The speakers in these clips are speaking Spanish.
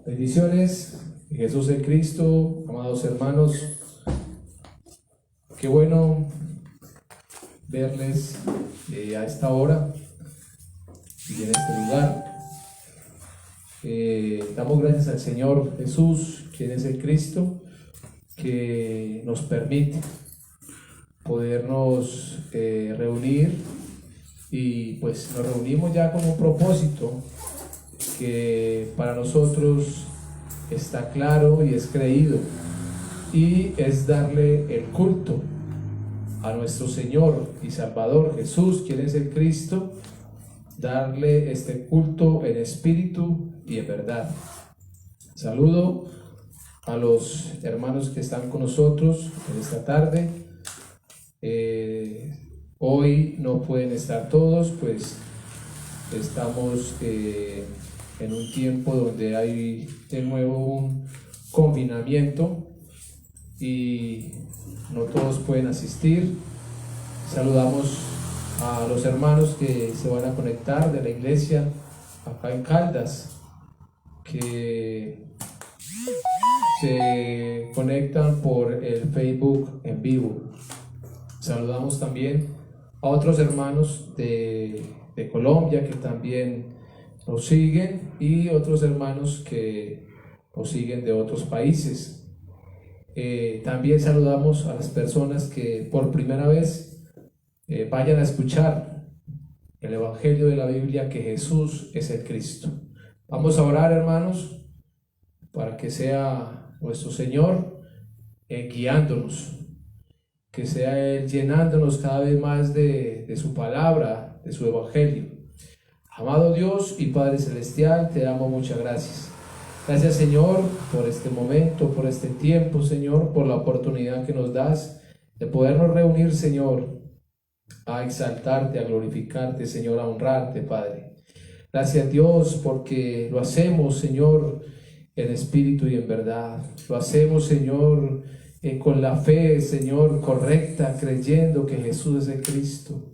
Bendiciones, Jesús en Cristo, amados hermanos. Qué bueno verles a esta hora y en este lugar. Damos gracias al Señor Jesús, quien es el Cristo, que nos permite podernos reunir, y pues nos reunimos ya con un propósito que para nosotros está claro y es creído, y es darle el culto a nuestro Señor y Salvador Jesús, quien es el Cristo, darle este culto en espíritu y en verdad. Saludo a los hermanos que están con nosotros en esta tarde. Hoy no pueden estar todos, pues estamos en un tiempo donde hay de nuevo un confinamiento y no todos pueden asistir. Saludamos a los hermanos que se van a conectar de la iglesia acá en Caldas, que se conectan por el Facebook en vivo. Saludamos también a otros hermanos de Colombia que también nos siguen, y otros hermanos que nos siguen de otros países. También saludamos a las personas que por primera vez vayan a escuchar el Evangelio de la Biblia, que Jesús es el Cristo. Vamos a orar, hermanos, para que sea nuestro Señor guiándonos, que sea Él llenándonos cada vez más de su palabra, de su Evangelio. Amado Dios y Padre Celestial, te damos muchas gracias. Gracias, Señor, por este momento, por este tiempo, Señor, por la oportunidad que nos das de podernos reunir, Señor, a exaltarte, a glorificarte, Señor, a honrarte, Padre. Gracias, Dios, porque lo hacemos, Señor, en espíritu y en verdad. Lo hacemos, Señor, con la fe, Señor, correcta, creyendo que Jesús es el Cristo.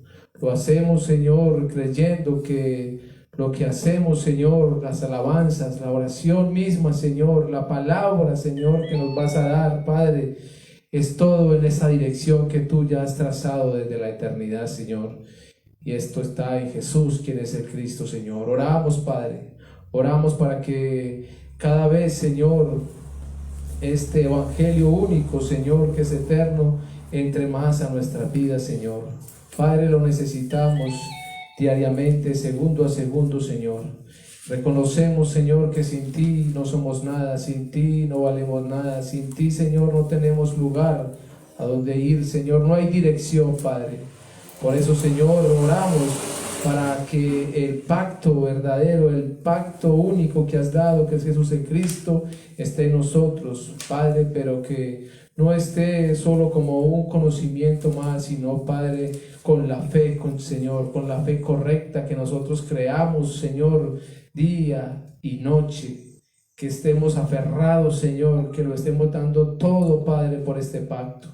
Lo hacemos, Señor, creyendo que lo que hacemos, Señor, las alabanzas, la oración misma, Señor, la palabra, Señor, que nos vas a dar, Padre, es todo en esa dirección que tú ya has trazado desde la eternidad, Señor. Y esto está en Jesús, quien es el Cristo, Señor. Oramos, Padre, oramos para que cada vez, Señor, este Evangelio único, Señor, que es eterno, entre más a nuestra vida, Señor. Padre, lo necesitamos diariamente, segundo a segundo, Señor. Reconocemos, Señor, que sin ti no somos nada, sin ti no valemos nada, sin ti, Señor, no tenemos lugar a donde ir, Señor, no hay dirección, Padre. Por eso, Señor, oramos para que el pacto verdadero, el pacto único que has dado, que es Jesús el Cristo, esté en nosotros, Padre, pero que no esté solo como un conocimiento más, sino, Padre, con la fe, Señor, con la fe correcta que nosotros creamos, Señor, día y noche, que estemos aferrados, Señor, que lo estemos dando todo, Padre, por este pacto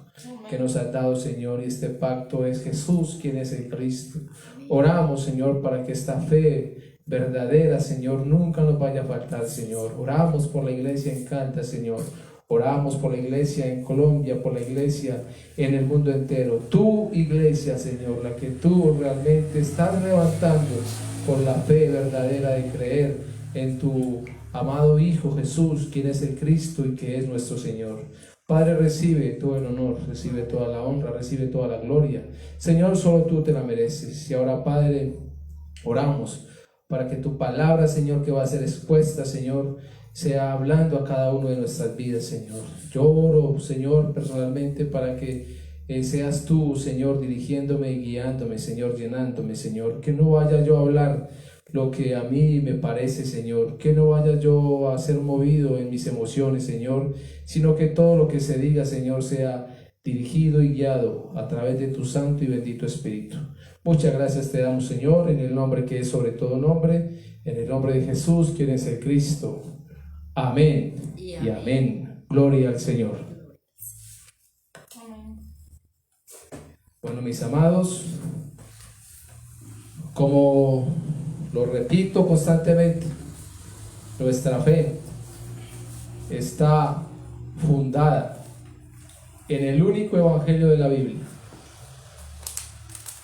que nos has dado, Señor, y este pacto es Jesús, quien es el Cristo. Oramos, Señor, para que esta fe verdadera, Señor, nunca nos vaya a faltar, Señor. Oramos por la iglesia en Caldas, Señor. Oramos por la iglesia en Colombia, por la iglesia en el mundo entero. Tu iglesia, Señor, la que tú realmente estás levantando por la fe verdadera de creer en tu amado Hijo Jesús, quien es el Cristo y que es nuestro Señor. Padre, recibe todo el honor, recibe toda la honra, recibe toda la gloria. Señor, solo tú te la mereces. Y ahora, Padre, oramos para que tu palabra, Señor, que va a ser expuesta, Señor, sea hablando a cada uno de nuestras vidas, Señor. Yo oro, Señor, personalmente para que seas tú, Señor, dirigiéndome y guiándome, Señor, llenándome, Señor. Que no vaya yo a hablar lo que a mí me parece, Señor, que no vaya yo a ser movido en mis emociones, Señor, sino que todo lo que se diga, Señor, sea dirigido y guiado a través de tu santo y bendito Espíritu. Muchas gracias te damos, Señor, en el nombre que es sobre todo nombre, en el nombre de Jesús, quien es el Cristo. Amén y amén. Gloria al Señor. Bueno, mis amados, como lo repito constantemente, nuestra fe está fundada en el único evangelio de la Biblia.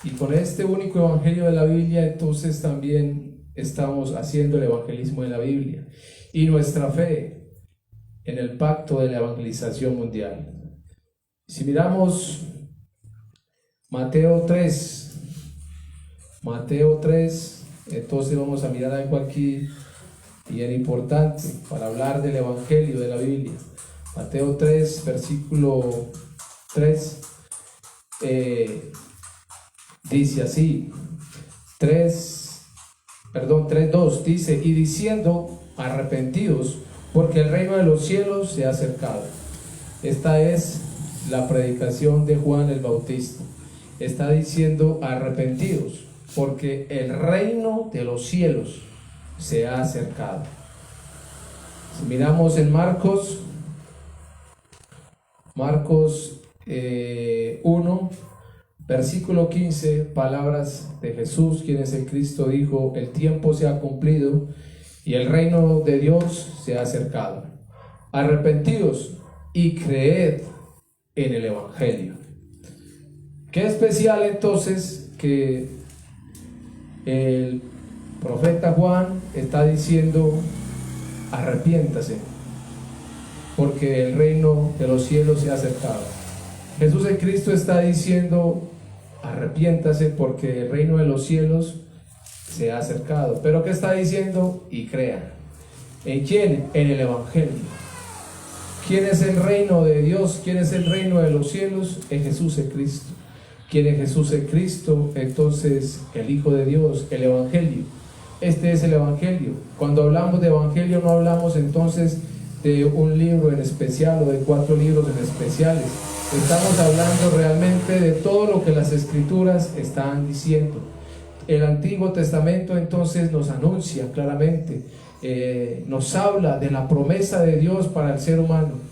Y con este único evangelio de la Biblia, entonces también estamos haciendo el evangelismo de la Biblia y nuestra fe en el pacto de la evangelización mundial. Si miramos Mateo 3, entonces vamos a mirar algo aquí bien importante para hablar del evangelio de la Biblia. Mateo 3, versículo 3, dice así, 3:2 dice: y diciendo, arrepentidos, porque el reino de los cielos se ha acercado. Esta es la predicación de Juan el Bautista. Está diciendo, arrepentidos, porque el reino de los cielos se ha acercado. Si miramos en Marcos 1, versículo 15, palabras de Jesús, quien es el Cristo, dijo: el tiempo se ha cumplido y el reino de Dios se ha acercado. Arrepentidos y creed en el evangelio. Qué especial entonces que el profeta Juan está diciendo: arrepiéntase, porque el reino de los cielos se ha acercado. Jesús el Cristo está diciendo: arrepiéntase, porque el reino de los cielos se ha acercado. Pero ¿qué está diciendo? Y crean. ¿En quién? En el evangelio. ¿Quién es el reino de Dios? ¿Quién es el reino de los cielos? En Jesús el Cristo. ¿Quién es Jesús el Cristo? Entonces, el Hijo de Dios, el evangelio. Este es el evangelio. Cuando hablamos de evangelio, no hablamos entonces de un libro en especial o de 4 libros en especiales. Estamos hablando realmente de todo lo que las escrituras están diciendo. El Antiguo Testamento entonces nos anuncia claramente, nos habla de la promesa de Dios para el ser humano.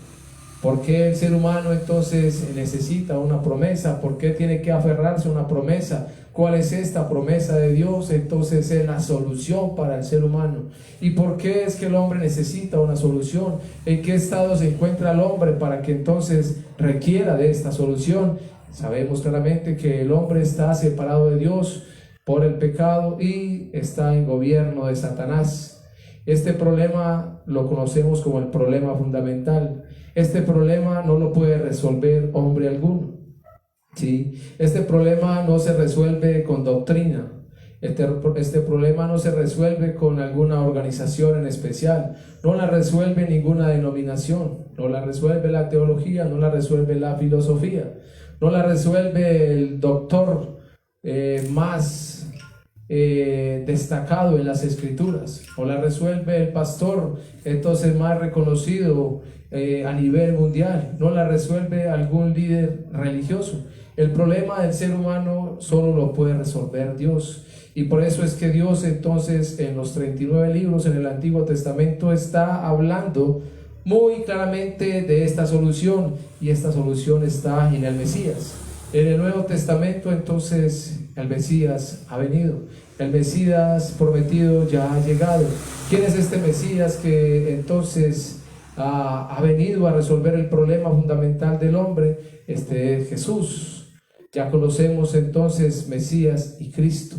¿Por qué el ser humano entonces necesita una promesa? ¿Por qué tiene que aferrarse a una promesa? ¿Cuál es esta promesa de Dios? Entonces es la solución para el ser humano. ¿Y por qué es que el hombre necesita una solución? ¿En qué estado se encuentra el hombre para que entonces requiera de esta solución? Sabemos claramente que el hombre está separado de Dios por el pecado y está en gobierno de Satanás. Este problema lo conocemos como el problema fundamental. Este problema no lo puede resolver hombre alguno. ¿Sí? Este problema no se resuelve con doctrina. Este problema no se resuelve con alguna organización en especial. No la resuelve ninguna denominación. No la resuelve la teología. No la resuelve la filosofía. No la resuelve el doctor más destacado en las escrituras, o la resuelve el pastor entonces más reconocido a nivel mundial, no la resuelve algún líder religioso. El problema del ser humano solo lo puede resolver Dios, y por eso es que Dios entonces en los 39 libros en el Antiguo Testamento está hablando muy claramente de esta solución, y esta solución está en el Mesías. En el Nuevo Testamento entonces el Mesías ha venido, el Mesías prometido ya ha llegado. ¿Quién es este Mesías que entonces ha venido a resolver el problema fundamental del hombre? Este es Jesús. Ya conocemos entonces Mesías y Cristo.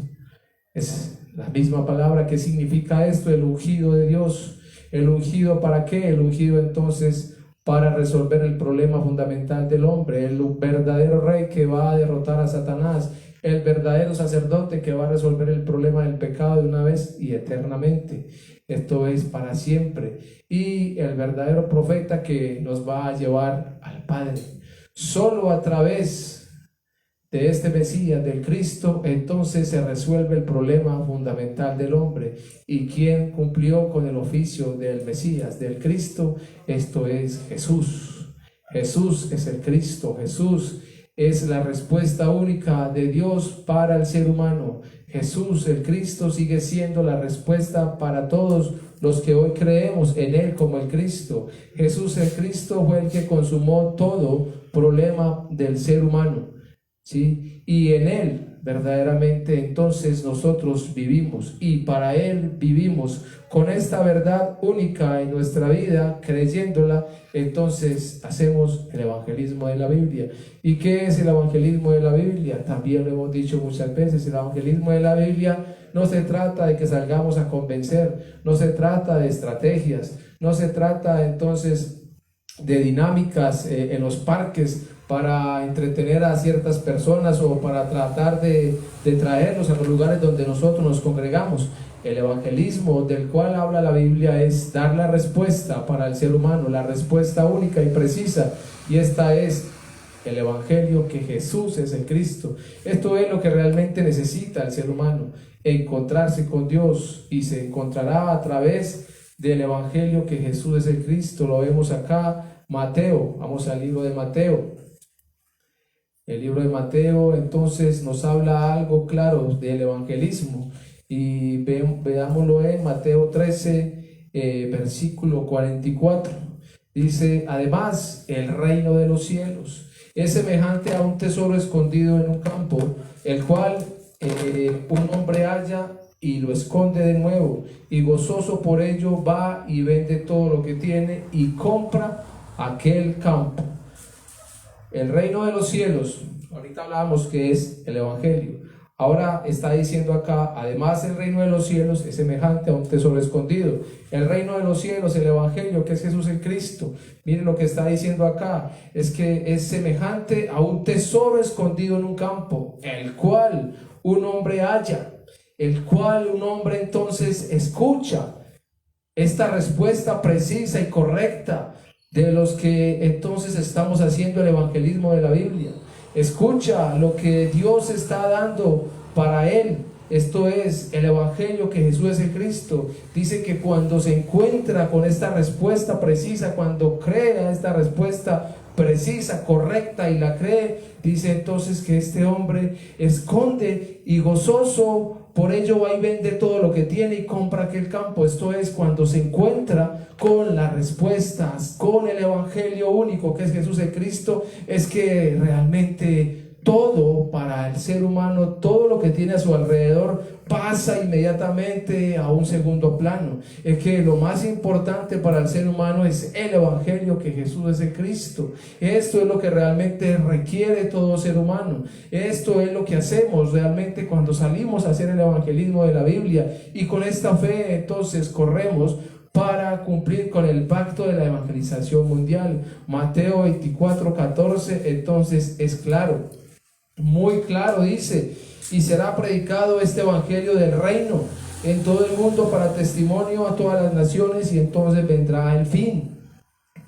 Es la misma palabra. que significa esto? El ungido de Dios. ¿El ungido para qué? El ungido entonces para resolver el problema fundamental del hombre, el verdadero rey que va a derrotar a Satanás, el verdadero sacerdote que va a resolver el problema del pecado de una vez y eternamente. Esto es para siempre. Y el verdadero profeta que nos va a llevar al Padre. Solo a través de este Mesías, del Cristo, entonces se resuelve el problema fundamental del hombre. ¿Y quién cumplió con el oficio del Mesías, del Cristo? Esto es Jesús. Jesús es el Cristo. Jesús es la respuesta única de Dios para el ser humano. Jesús, el Cristo, sigue siendo la respuesta para todos los que hoy creemos en Él como el Cristo. Jesús, el Cristo, fue el que consumó todo problema del ser humano. ¿sí? Y en Él verdaderamente entonces nosotros vivimos, y para Él vivimos. Con esta verdad única en nuestra vida, creyéndola, entonces hacemos el evangelismo de la Biblia. ¿Y qué es el evangelismo de la Biblia? También lo hemos dicho muchas veces. El evangelismo de la Biblia no se trata de que salgamos a convencer, no se trata de estrategias, no se trata entonces de dinámicas en los parques para entretener a ciertas personas o para tratar de traerlos a los lugares donde nosotros nos congregamos. El evangelismo del cual habla la Biblia es dar la respuesta para el ser humano, la respuesta única y precisa, y esta es el evangelio, que Jesús es el Cristo. Esto es lo que realmente necesita el ser humano, encontrarse con Dios, y se encontrará a través del evangelio, que Jesús es el Cristo. Lo vemos acá, Mateo. Vamos al libro de Mateo. El libro de Mateo entonces nos habla algo claro del evangelismo, y veámoslo en Mateo 13, versículo 44. Dice: además, el reino de los cielos es semejante a un tesoro escondido en un campo, el cual un hombre halla y lo esconde de nuevo, y gozoso por ello va y vende todo lo que tiene y compra aquel campo. El reino de los cielos, ahorita hablábamos que es el evangelio. Ahora está diciendo acá: además el reino de los cielos es semejante a un tesoro escondido. El reino de los cielos, el evangelio, que es Jesús el Cristo. Miren lo que está diciendo acá, es que es semejante a un tesoro escondido en un campo, el cual un hombre halla, el cual un hombre entonces escucha esta respuesta precisa y correcta de los que entonces estamos haciendo el evangelismo de la Biblia. Escucha lo que Dios está dando para él. Esto es el evangelio, que Jesús es el Cristo. Dice que cuando se encuentra con esta respuesta precisa, cuando crea esta respuesta precisa, correcta, y la cree, dice entonces que este hombre esconde y gozoso por ello va y vende todo lo que tiene y compra aquel campo. Esto es cuando se encuentra con las respuestas, con el evangelio único, que es Jesús el Cristo. Es que realmente todo para el ser humano, todo lo que tiene a su alrededor, pasa inmediatamente a un segundo plano. Es que lo más importante para el ser humano es el evangelio, que Jesús es el Cristo. Esto es lo que realmente requiere todo ser humano. Esto es lo que hacemos realmente cuando salimos a hacer el evangelismo de la Biblia, y con esta fe entonces corremos para cumplir con el pacto de la evangelización mundial. Mateo 24:14 entonces es claro, muy claro. Dice: y será predicado este evangelio del reino en todo el mundo para testimonio a todas las naciones, y entonces vendrá el fin.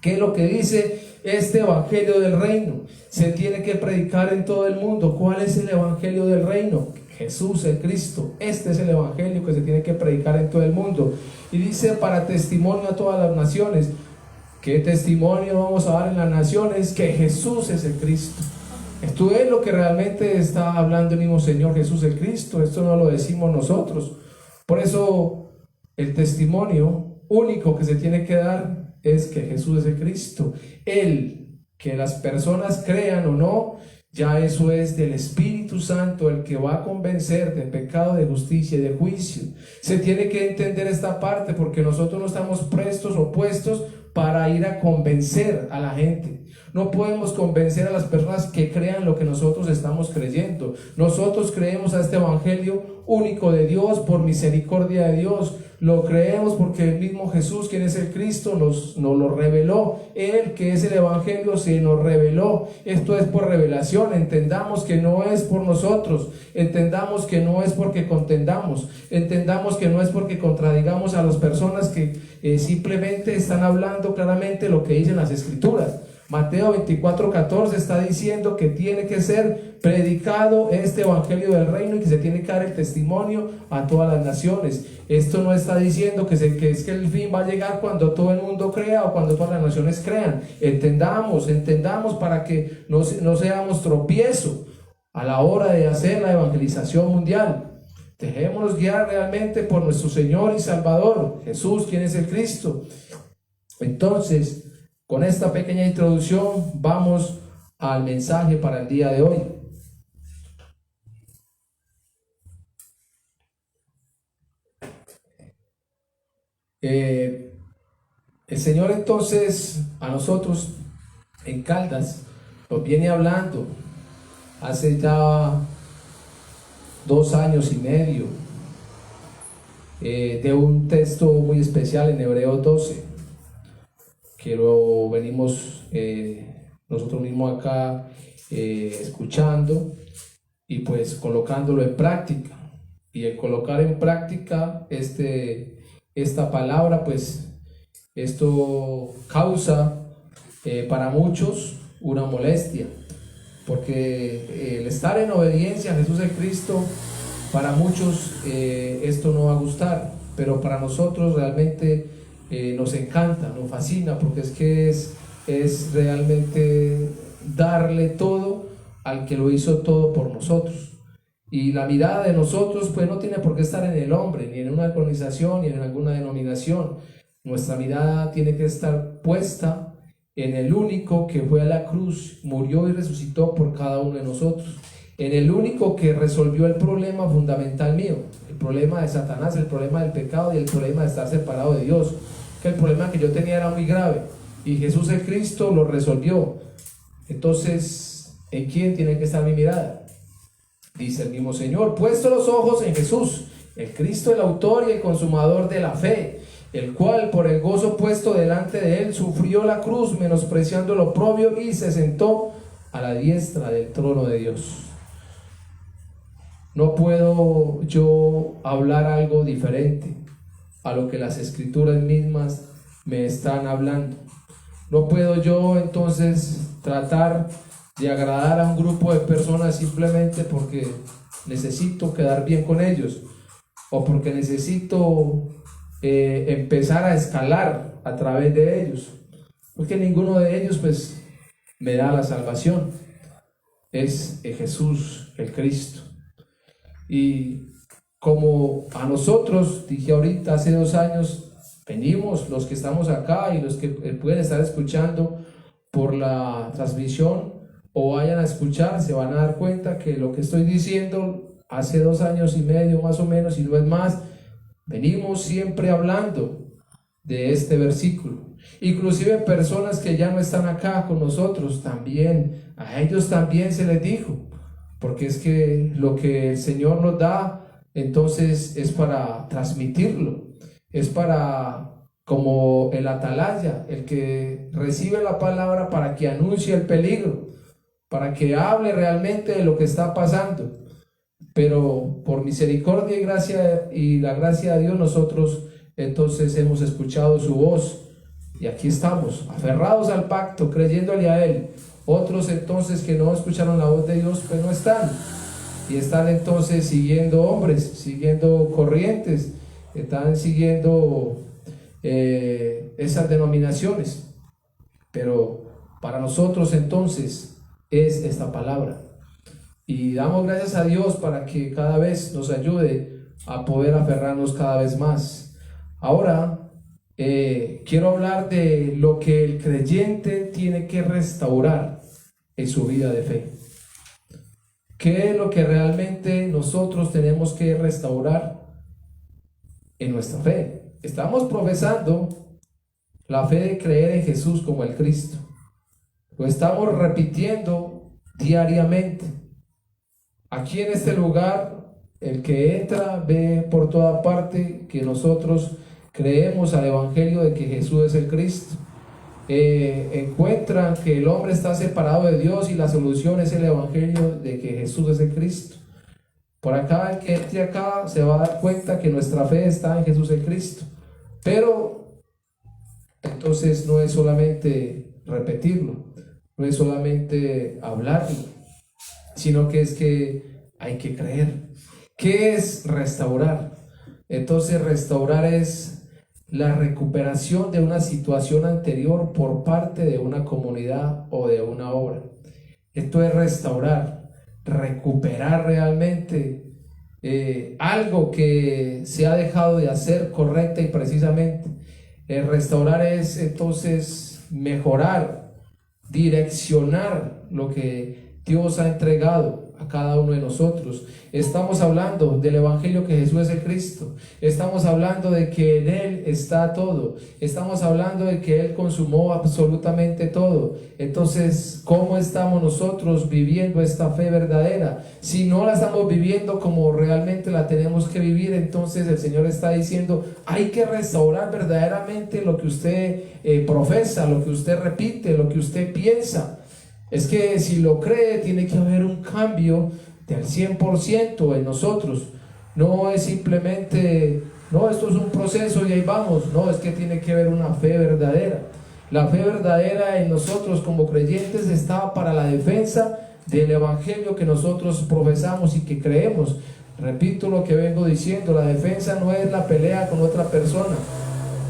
¿Qué es lo que dice este evangelio del reino? Se tiene que predicar en todo el mundo. ¿Cuál es el evangelio del reino? Jesús el Cristo. Este es el evangelio que se tiene que predicar en todo el mundo. Y dice: para testimonio a todas las naciones. ¿Qué testimonio vamos a dar en las naciones? Que Jesús es el Cristo. Esto es lo que realmente está hablando el mismo Señor Jesús el Cristo. Esto no lo decimos nosotros. Por eso el testimonio único que se tiene que dar es que Jesús es el Cristo. Él, que las personas crean o no, ya eso es del Espíritu Santo, el que va a convencer de pecado, de justicia y de juicio. Se tiene que entender esta parte, porque nosotros no estamos prestos o puestos para ir a convencer a la gente. No podemos convencer a las personas que crean lo que nosotros estamos creyendo. Nosotros creemos a este evangelio único de Dios por misericordia de Dios. Lo creemos porque el mismo Jesús, quien es el Cristo, nos lo reveló. Él, que es el evangelio, se nos reveló. Esto es por revelación. Entendamos que no es por nosotros. Entendamos que no es porque contendamos. Entendamos que no es porque contradigamos a las personas que simplemente están hablando claramente lo que dicen las Escrituras. Mateo 24:14 está diciendo que tiene que ser predicado este evangelio del reino, y que se tiene que dar el testimonio a todas las naciones. Esto no está diciendo que es que el fin va a llegar cuando todo el mundo crea o cuando todas las naciones crean. Entendamos para que no seamos tropiezo a la hora de hacer la evangelización mundial. Dejémonos guiar realmente por nuestro Señor y Salvador, Jesús, quien es el Cristo. Entonces, con esta pequeña introducción vamos al mensaje para el día de hoy. El Señor entonces a nosotros en Caldas nos viene hablando hace ya 2 años y medio de un texto muy especial en Hebreos 12, que lo venimos nosotros mismos acá escuchando y pues colocándolo en práctica. Y el colocar en práctica esta palabra, pues esto causa para muchos una molestia, porque el estar en obediencia a Jesús el Cristo, para muchos esto no va a gustar, pero para nosotros realmente nos encanta, nos fascina, porque es realmente darle todo al que lo hizo todo por nosotros. Y la mirada de nosotros pues no tiene por qué estar en el hombre, ni en una organización, ni en alguna denominación. Nuestra mirada tiene que estar puesta en el único que fue a la cruz, murió y resucitó por cada uno de nosotros, en el único que resolvió el problema fundamental mío, el problema de Satanás, el problema del pecado y el problema de estar separado de Dios, que el problema que yo tenía era muy grave y Jesús el Cristo lo resolvió. Entonces, ¿en quién tiene que estar mi mirada? Dice el mismo Señor: puesto los ojos en Jesús, el Cristo, el autor y el consumador de la fe, el cual por el gozo puesto delante de él sufrió la cruz, menospreciando lo oprobio, y se sentó a la diestra del trono de Dios. No puedo yo hablar algo diferente a lo que las escrituras mismas me están hablando. No puedo yo entonces tratar de agradar a un grupo de personas simplemente porque necesito quedar bien con ellos, o porque necesito empezar a escalar a través de ellos, porque ninguno de ellos pues me da la salvación. Es Jesús el Cristo. Y como a nosotros, dije ahorita, hace 2 años, venimos los que estamos acá y los que pueden estar escuchando por la transmisión o vayan a escuchar, se van a dar cuenta que lo que estoy diciendo hace 2 años y medio más o menos, y no es más, venimos siempre hablando de este versículo. Inclusive personas que ya no están acá con nosotros, también a ellos también se les dijo, porque es que lo que el Señor nos da entonces es para transmitirlo, es para, como el atalaya, el que recibe la palabra para que anuncie el peligro, para que hable realmente de lo que está pasando. Pero por misericordia y gracia y la gracia de Dios, nosotros entonces hemos escuchado su voz y aquí estamos, aferrados al pacto, creyéndole a Él. Otros entonces que no escucharon la voz de Dios, pues no están, y están entonces siguiendo hombres, siguiendo corrientes, están siguiendo esas denominaciones. Pero para nosotros entonces es esta palabra, y damos gracias a Dios para que cada vez nos ayude a poder aferrarnos cada vez más. Ahora quiero hablar de lo que el creyente tiene que restaurar en su vida de fe. ¿Qué es lo que realmente nosotros tenemos que restaurar en nuestra fe? Estamos profesando la fe de creer en Jesús como el Cristo. Lo estamos repitiendo diariamente. Aquí en este lugar, el que entra ve por toda parte que nosotros creemos al Evangelio de que Jesús es el Cristo. Encuentran que el hombre está separado de Dios y la solución es el Evangelio de que Jesús es el Cristo. Por acá, el que entre acá se va a dar cuenta que nuestra fe está en Jesús el Cristo. Pero entonces no es solamente repetirlo, no es solamente hablarlo, sino que es que hay que creer. ¿Qué es restaurar? Entonces restaurar es la recuperación de una situación anterior por parte de una comunidad o de una obra. Esto es restaurar, recuperar realmente algo que se ha dejado de hacer correcta y precisamente. Restaurar es entonces mejorar, direccionar lo que Dios ha entregado a cada uno de nosotros. Estamos hablando del Evangelio, que Jesús es el Cristo. Estamos hablando de que en Él está todo. Estamos hablando de que Él consumó absolutamente todo. Entonces, ¿cómo estamos nosotros viviendo esta fe verdadera? Si no la estamos viviendo como realmente la tenemos que vivir, entonces el Señor está diciendo, hay que restaurar verdaderamente lo que usted profesa, lo que usted repite, lo que usted piensa. Es que si lo cree, tiene que haber un cambio del 100% en nosotros. No es simplemente, no, esto es un proceso y ahí vamos. No, es que tiene que haber una fe verdadera. La fe verdadera en nosotros como creyentes está para la defensa del Evangelio que nosotros profesamos y que creemos. Repito lo que vengo diciendo, la defensa no es la pelea con otra persona.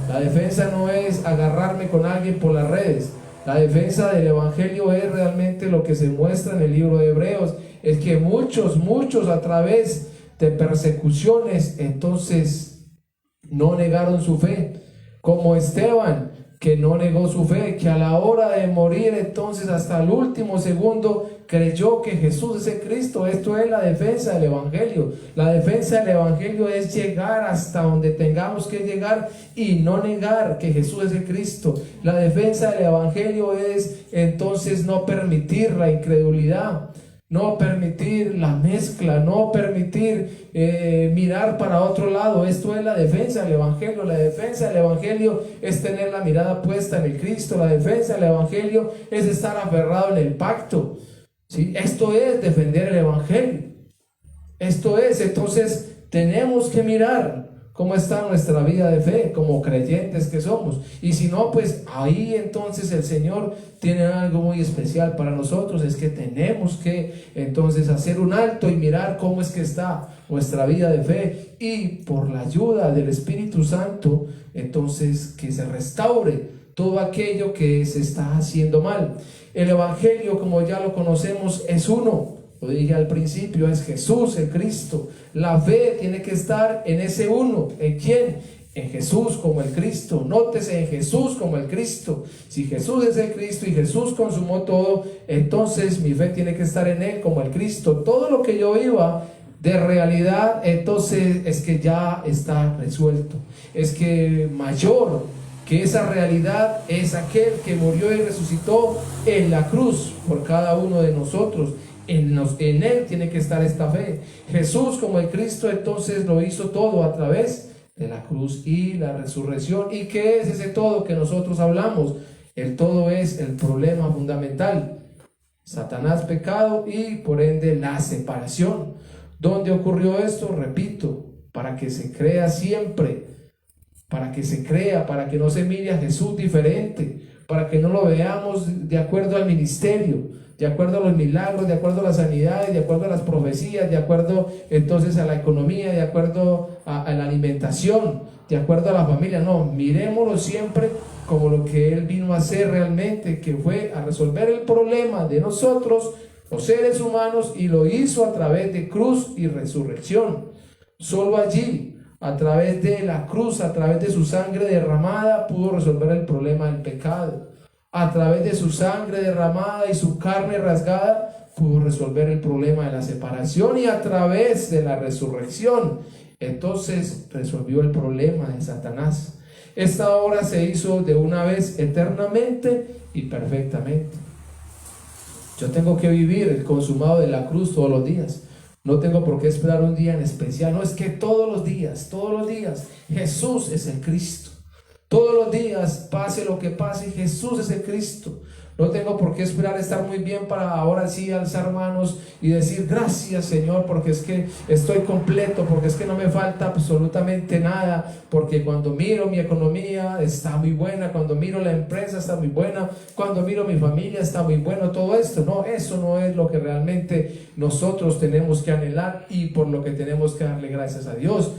La defensa no es agarrarme con alguien por las redes. La defensa del Evangelio es realmente lo que se muestra en el libro de Hebreos, es que muchos a través de persecuciones, entonces no negaron su fe, como Esteban, que no negó su fe, que a la hora de morir, entonces hasta el último segundo creyó que Jesús es el Cristo. Esto es la defensa del Evangelio. La defensa del Evangelio es llegar hasta donde tengamos que llegar y no negar que Jesús es el Cristo. La defensa del Evangelio es entonces no permitir la incredulidad, no permitir la mezcla, no permitir mirar para otro lado. Esto es la defensa del Evangelio. La defensa del Evangelio es tener la mirada puesta en el Cristo. La defensa del Evangelio es estar aferrado en el pacto, ¿sí? Esto es defender el Evangelio. Esto es, entonces tenemos que mirar cómo está nuestra vida de fe como creyentes que somos. Y si no, pues ahí entonces el Señor tiene algo muy especial para nosotros. Es que tenemos que entonces hacer un alto y mirar cómo es que está nuestra vida de fe, y por la ayuda del Espíritu Santo, entonces que se restaure todo aquello que se está haciendo mal. El Evangelio, como ya lo conocemos, es uno. Lo dije al principio, es Jesús el Cristo. La fe tiene que estar en ese uno. ¿En quién? En Jesús como el Cristo. Nótese, en Jesús como el Cristo. Si Jesús es el Cristo y Jesús consumó todo, entonces mi fe tiene que estar en Él como el Cristo. Todo lo que yo viva de realidad, entonces es que ya está resuelto. Es que mayor que esa realidad es aquel que murió y resucitó en la cruz por cada uno de nosotros. En Él tiene que estar esta fe. Jesús como el Cristo entonces lo hizo todo a través de la cruz y la resurrección. ¿Y qué es ese todo que nosotros hablamos? El todo es el problema fundamental: Satanás, pecado y por ende la separación. ¿Dónde ocurrió esto? Repito, para que se crea siempre, para que se crea, para que no se mire a Jesús diferente, para que no lo veamos de acuerdo al ministerio, de acuerdo a los milagros, de acuerdo a las sanidades, de acuerdo a las profecías, de acuerdo entonces a la economía, de acuerdo a la alimentación, de acuerdo a la familia. No, miremoslo siempre como lo que Él vino a hacer realmente, que fue a resolver el problema de nosotros, los seres humanos, y lo hizo a través de cruz y resurrección. Solo allí, a través de la cruz, a través de su sangre derramada, pudo resolver el problema del pecado. A través de su sangre derramada y su carne rasgada, pudo resolver el problema de la separación, y a través de la resurrección, entonces resolvió el problema de Satanás. Esta obra se hizo de una vez eternamente y perfectamente. Yo tengo que vivir el consumado de la cruz todos los días. No tengo por qué esperar un día en especial. No, es que todos los días, Jesús es el Cristo. Todos los días, pase lo que pase, Jesús es el Cristo. No tengo por qué esperar estar muy bien para ahora sí alzar manos y decir gracias, Señor, porque es que estoy completo, porque es que no me falta absolutamente nada, porque cuando miro mi economía está muy buena, cuando miro la empresa está muy buena, cuando miro mi familia está muy bueno, todo esto. No, eso no es lo que realmente nosotros tenemos que anhelar y por lo que tenemos que darle gracias a Dios.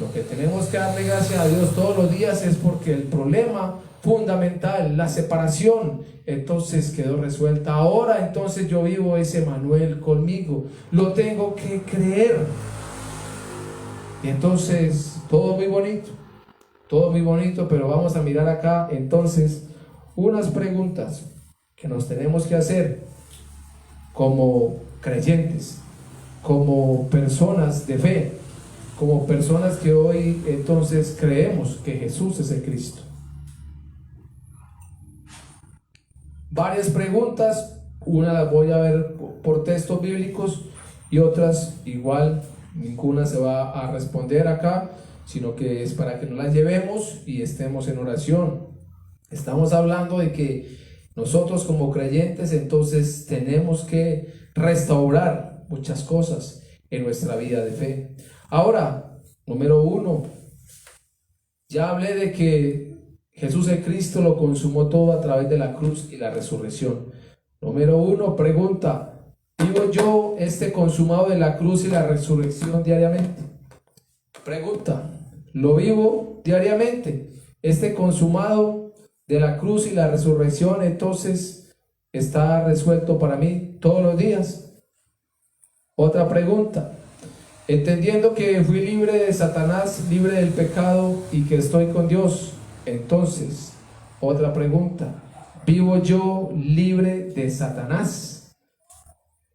Lo que tenemos que darle gracias a Dios todos los días es porque el problema fundamental, la separación, entonces quedó resuelta. Ahora entonces yo vivo ese Emmanuel conmigo, lo tengo que creer. Y entonces todo muy bonito, pero vamos a mirar acá entonces unas preguntas que nos tenemos que hacer como creyentes. como personas de fe, como personas que hoy entonces creemos que Jesús es el Cristo. Varias preguntas, una las voy a ver por textos bíblicos y otras igual ninguna se va a responder acá, sino que es para que nos las llevemos y estemos en oración. Estamos hablando de que nosotros como creyentes entonces tenemos que restaurar muchas cosas en nuestra vida de fe. Ahora, número 1, ya hablé de que Jesús el Cristo lo consumó todo a través de la cruz y la resurrección. Número 1, pregunta: ¿vivo yo este consumado de la cruz y la resurrección diariamente? Pregunta: ¿lo vivo diariamente? Este consumado de la cruz y la resurrección entonces está resuelto para mí todos los días. Otra pregunta: entendiendo que fui libre de Satanás, libre del pecado y que estoy con Dios, entonces, otra pregunta: ¿vivo yo libre de Satanás?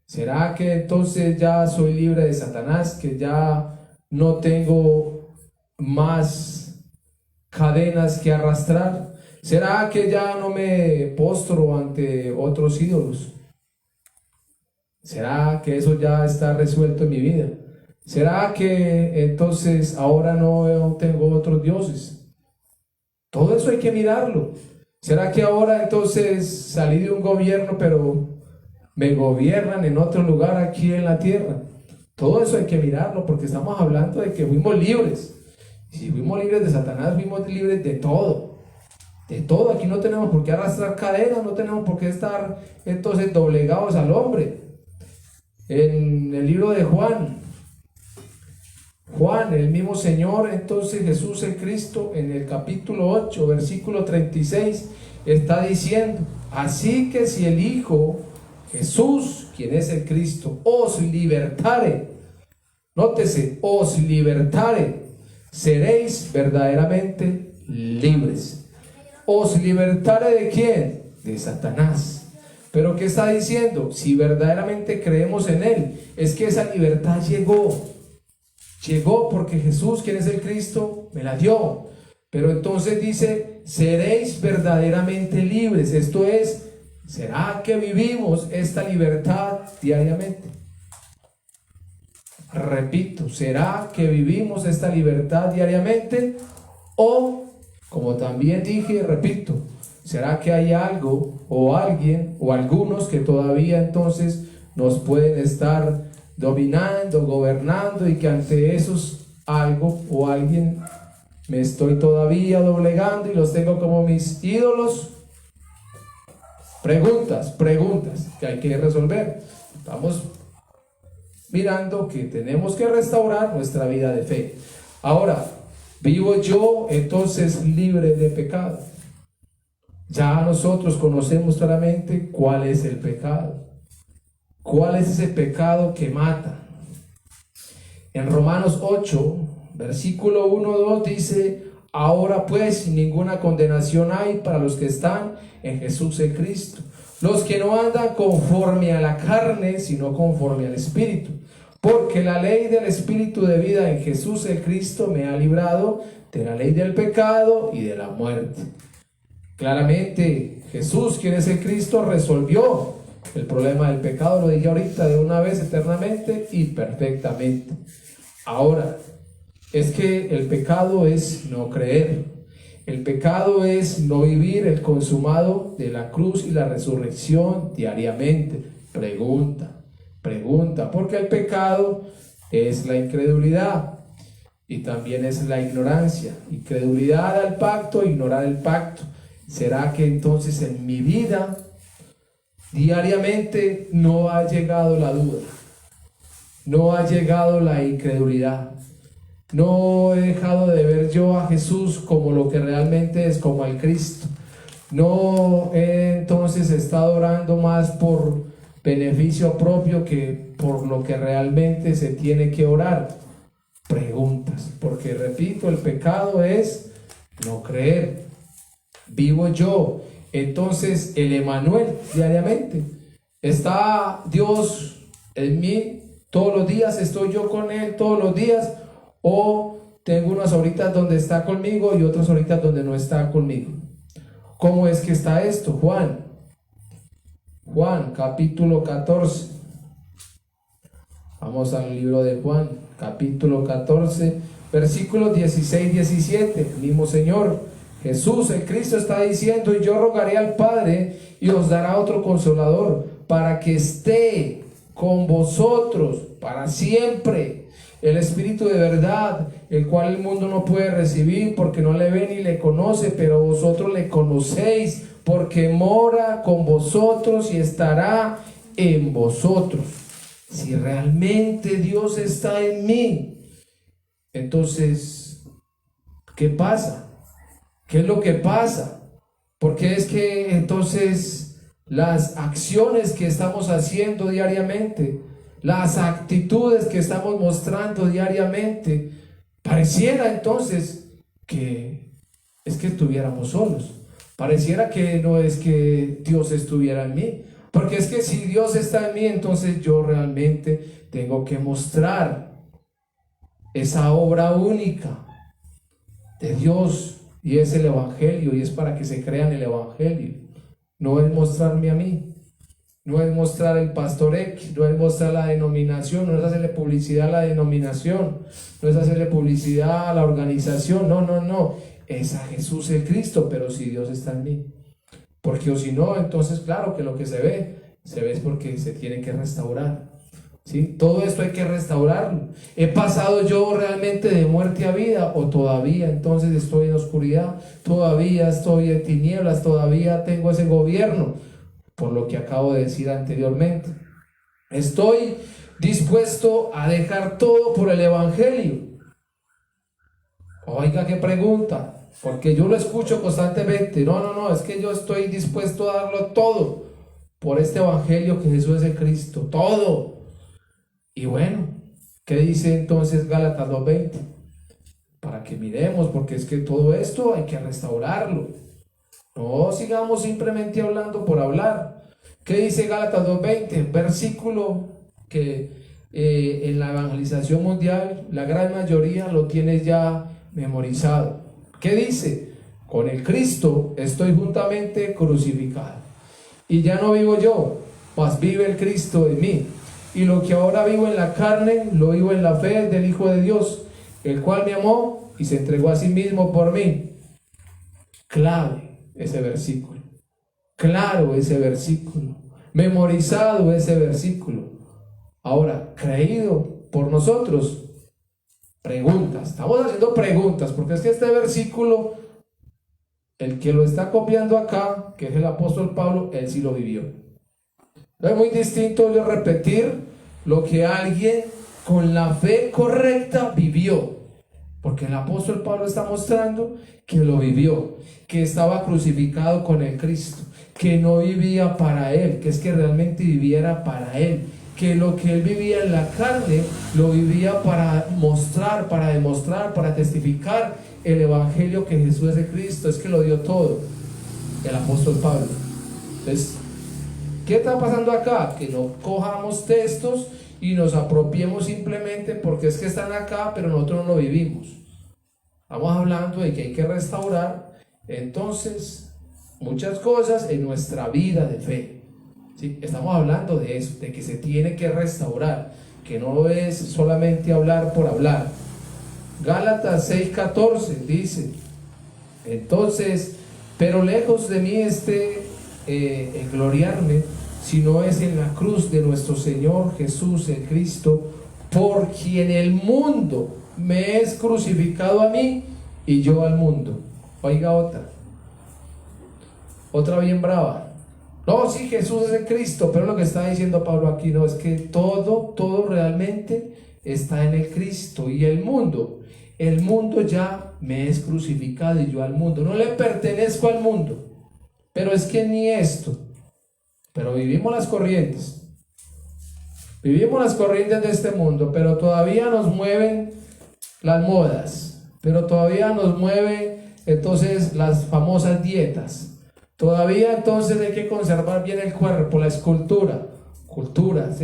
¿Será que entonces ya soy libre de Satanás, que ya no tengo más cadenas que arrastrar? ¿Será que ya no me postro ante otros ídolos? ¿Será que eso ya está resuelto en mi vida? ¿Será que entonces ahora no tengo otros dioses? Todo eso hay que mirarlo. ¿Será que ahora entonces salí de un gobierno pero me gobiernan en otro lugar aquí en la tierra? Todo eso hay que mirarlo, porque estamos hablando de que fuimos libres. Si fuimos libres de Satanás, fuimos libres de todo. De todo. Aquí no tenemos por qué arrastrar cadenas, no tenemos por qué estar entonces doblegados al hombre. En el libro de Juan, el mismo Señor, entonces Jesús el Cristo, en el capítulo 8, versículo 36, está diciendo: así que si el Hijo, Jesús, quien es el Cristo, os libertare, nótese, os libertare, seréis verdaderamente libres. ¿Os libertare de quién? De Satanás. Pero ¿qué está diciendo? Si verdaderamente creemos en Él, es que esa libertad llegó porque Jesús, quien es el Cristo, me la dio. Pero entonces dice: seréis verdaderamente libres. Esto es, ¿será que vivimos esta libertad diariamente? Repito, ¿será que vivimos esta libertad diariamente? O, como también dije, repito, ¿será que hay algo o alguien o algunos que todavía entonces nos pueden estar dominando, gobernando, y que ante esos algo o alguien me estoy todavía doblegando y los tengo como mis ídolos? Preguntas que hay que resolver. Estamos mirando que tenemos que restaurar nuestra vida de fe. Ahora, ¿vivo yo entonces libre de pecado? Ya nosotros conocemos claramente cuál es el pecado. ¿Cuál es ese pecado que mata? En Romanos 8, versículo 1-2 dice: ahora pues ninguna condenación hay para los que están en Jesús el Cristo, los que no andan conforme a la carne, sino conforme al Espíritu. Porque la ley del Espíritu de vida en Jesús el Cristo me ha librado de la ley del pecado y de la muerte. Claramente Jesús, quien es el Cristo, resolvió el problema del pecado, lo dije ahorita, de una vez, eternamente y perfectamente. Ahora, es que el pecado es no creer. El pecado es no vivir el consumado de la cruz y la resurrección diariamente. Pregunta, porque el pecado es la incredulidad y también es la ignorancia. Incredulidad al pacto, ignorar el pacto. ¿Será que entonces en mi vida diariamente no ha llegado la duda? No ha llegado la incredulidad. No he dejado de ver yo a Jesús como lo que realmente es, como al Cristo. No he entonces estado orando más por beneficio propio que por lo que realmente se tiene que orar. Preguntas, porque repito, el pecado es no creer. Vivo yo entonces el Emanuel diariamente. ¿Está Dios en mí? ¿Todos los días estoy yo con Él, todos los días? ¿O tengo unas horitas donde está conmigo y otras horitas donde no está conmigo? ¿Cómo es que está esto? Juan capítulo 14. Vamos al libro de Juan, capítulo 14, versículos 16 y 17. El mismo Señor Jesús, el Cristo, está diciendo: y yo rogaré al Padre y os dará otro consolador, para que esté con vosotros para siempre, el Espíritu de verdad, el cual el mundo no puede recibir porque no le ve ni le conoce, pero vosotros le conocéis, porque mora con vosotros y estará en vosotros. Si realmente Dios está en mí, entonces, ¿qué pasa? ¿Qué es lo que pasa? Porque es que entonces las acciones que estamos haciendo diariamente, las actitudes que estamos mostrando diariamente, pareciera entonces que es que estuviéramos solos. Pareciera que no es que Dios estuviera en mí, porque es que si Dios está en mí, entonces yo realmente tengo que mostrar esa obra única de Dios, y es el Evangelio, y es para que se crea en el Evangelio. No es mostrarme a mí, no es mostrar el pastor X, no es mostrar la denominación, no es hacerle publicidad a la denominación, no es hacerle publicidad a la organización, no, es a Jesús el Cristo, pero si Dios está en mí. Porque o si no, entonces claro que lo que se ve es porque se tiene que restaurar, ¿sí? Todo esto hay que restaurarlo. ¿He pasado yo realmente de muerte a vida, o todavía entonces estoy en oscuridad? Todavía estoy en tinieblas, todavía tengo ese gobierno, por lo que acabo de decir anteriormente. Estoy dispuesto a dejar todo por el Evangelio. Oiga, qué pregunta, porque yo lo escucho constantemente. No, es que yo estoy dispuesto a darlo todo por este Evangelio que Jesús es el Cristo, todo. Y bueno, ¿qué dice entonces Gálatas 2:20? Para que miremos, porque es que todo esto hay que restaurarlo. No sigamos simplemente hablando por hablar. ¿Qué dice Gálatas 2:20? Versículo que en la evangelización mundial la gran mayoría lo tiene ya memorizado. ¿Qué dice? Con el Cristo estoy juntamente crucificado, y ya no vivo yo, mas vive el Cristo en mí. Y lo que ahora vivo en la carne, lo vivo en la fe del Hijo de Dios, el cual me amó y se entregó a sí mismo por mí. Clave ese versículo, claro ese versículo, memorizado ese versículo. Ahora, creído por nosotros. Preguntas, estamos haciendo preguntas, porque es que este versículo, el que lo está copiando acá, que es el apóstol Pablo, él sí lo vivió. No es muy distinto yo repetir lo que alguien con la fe correcta vivió, porque el apóstol Pablo está mostrando que lo vivió, que estaba crucificado con el Cristo, que no vivía para él, que es que realmente viviera para él, que lo que él vivía en la carne lo vivía para mostrar, para demostrar, para testificar el Evangelio que Jesús es el Cristo. Es que lo dio todo el apóstol Pablo. Entonces, ¿qué está pasando acá? Que no cojamos textos y nos apropiemos simplemente porque es que están acá, pero nosotros no lo vivimos. Estamos hablando de que hay que restaurar entonces muchas cosas en nuestra vida de fe. ¿Sí? Estamos hablando de eso, de que se tiene que restaurar, que no es solamente hablar por hablar. Gálatas 6:14 dice: entonces, pero lejos de mí el gloriarme, sino es en la cruz de nuestro Señor Jesús el Cristo, por quien el mundo me es crucificado a mí y yo al mundo. Oiga otra bien brava. No, sí, Jesús es el Cristo, pero lo que está diciendo Pablo aquí no, es que todo realmente está en el Cristo. Y el mundo ya me es crucificado y yo al mundo. No le pertenezco al mundo, pero es que ni esto. Pero vivimos las corrientes de este mundo, pero todavía nos mueven las modas, pero todavía nos mueve entonces las famosas dietas. Todavía entonces hay que conservar bien el cuerpo, la escultura, culturas,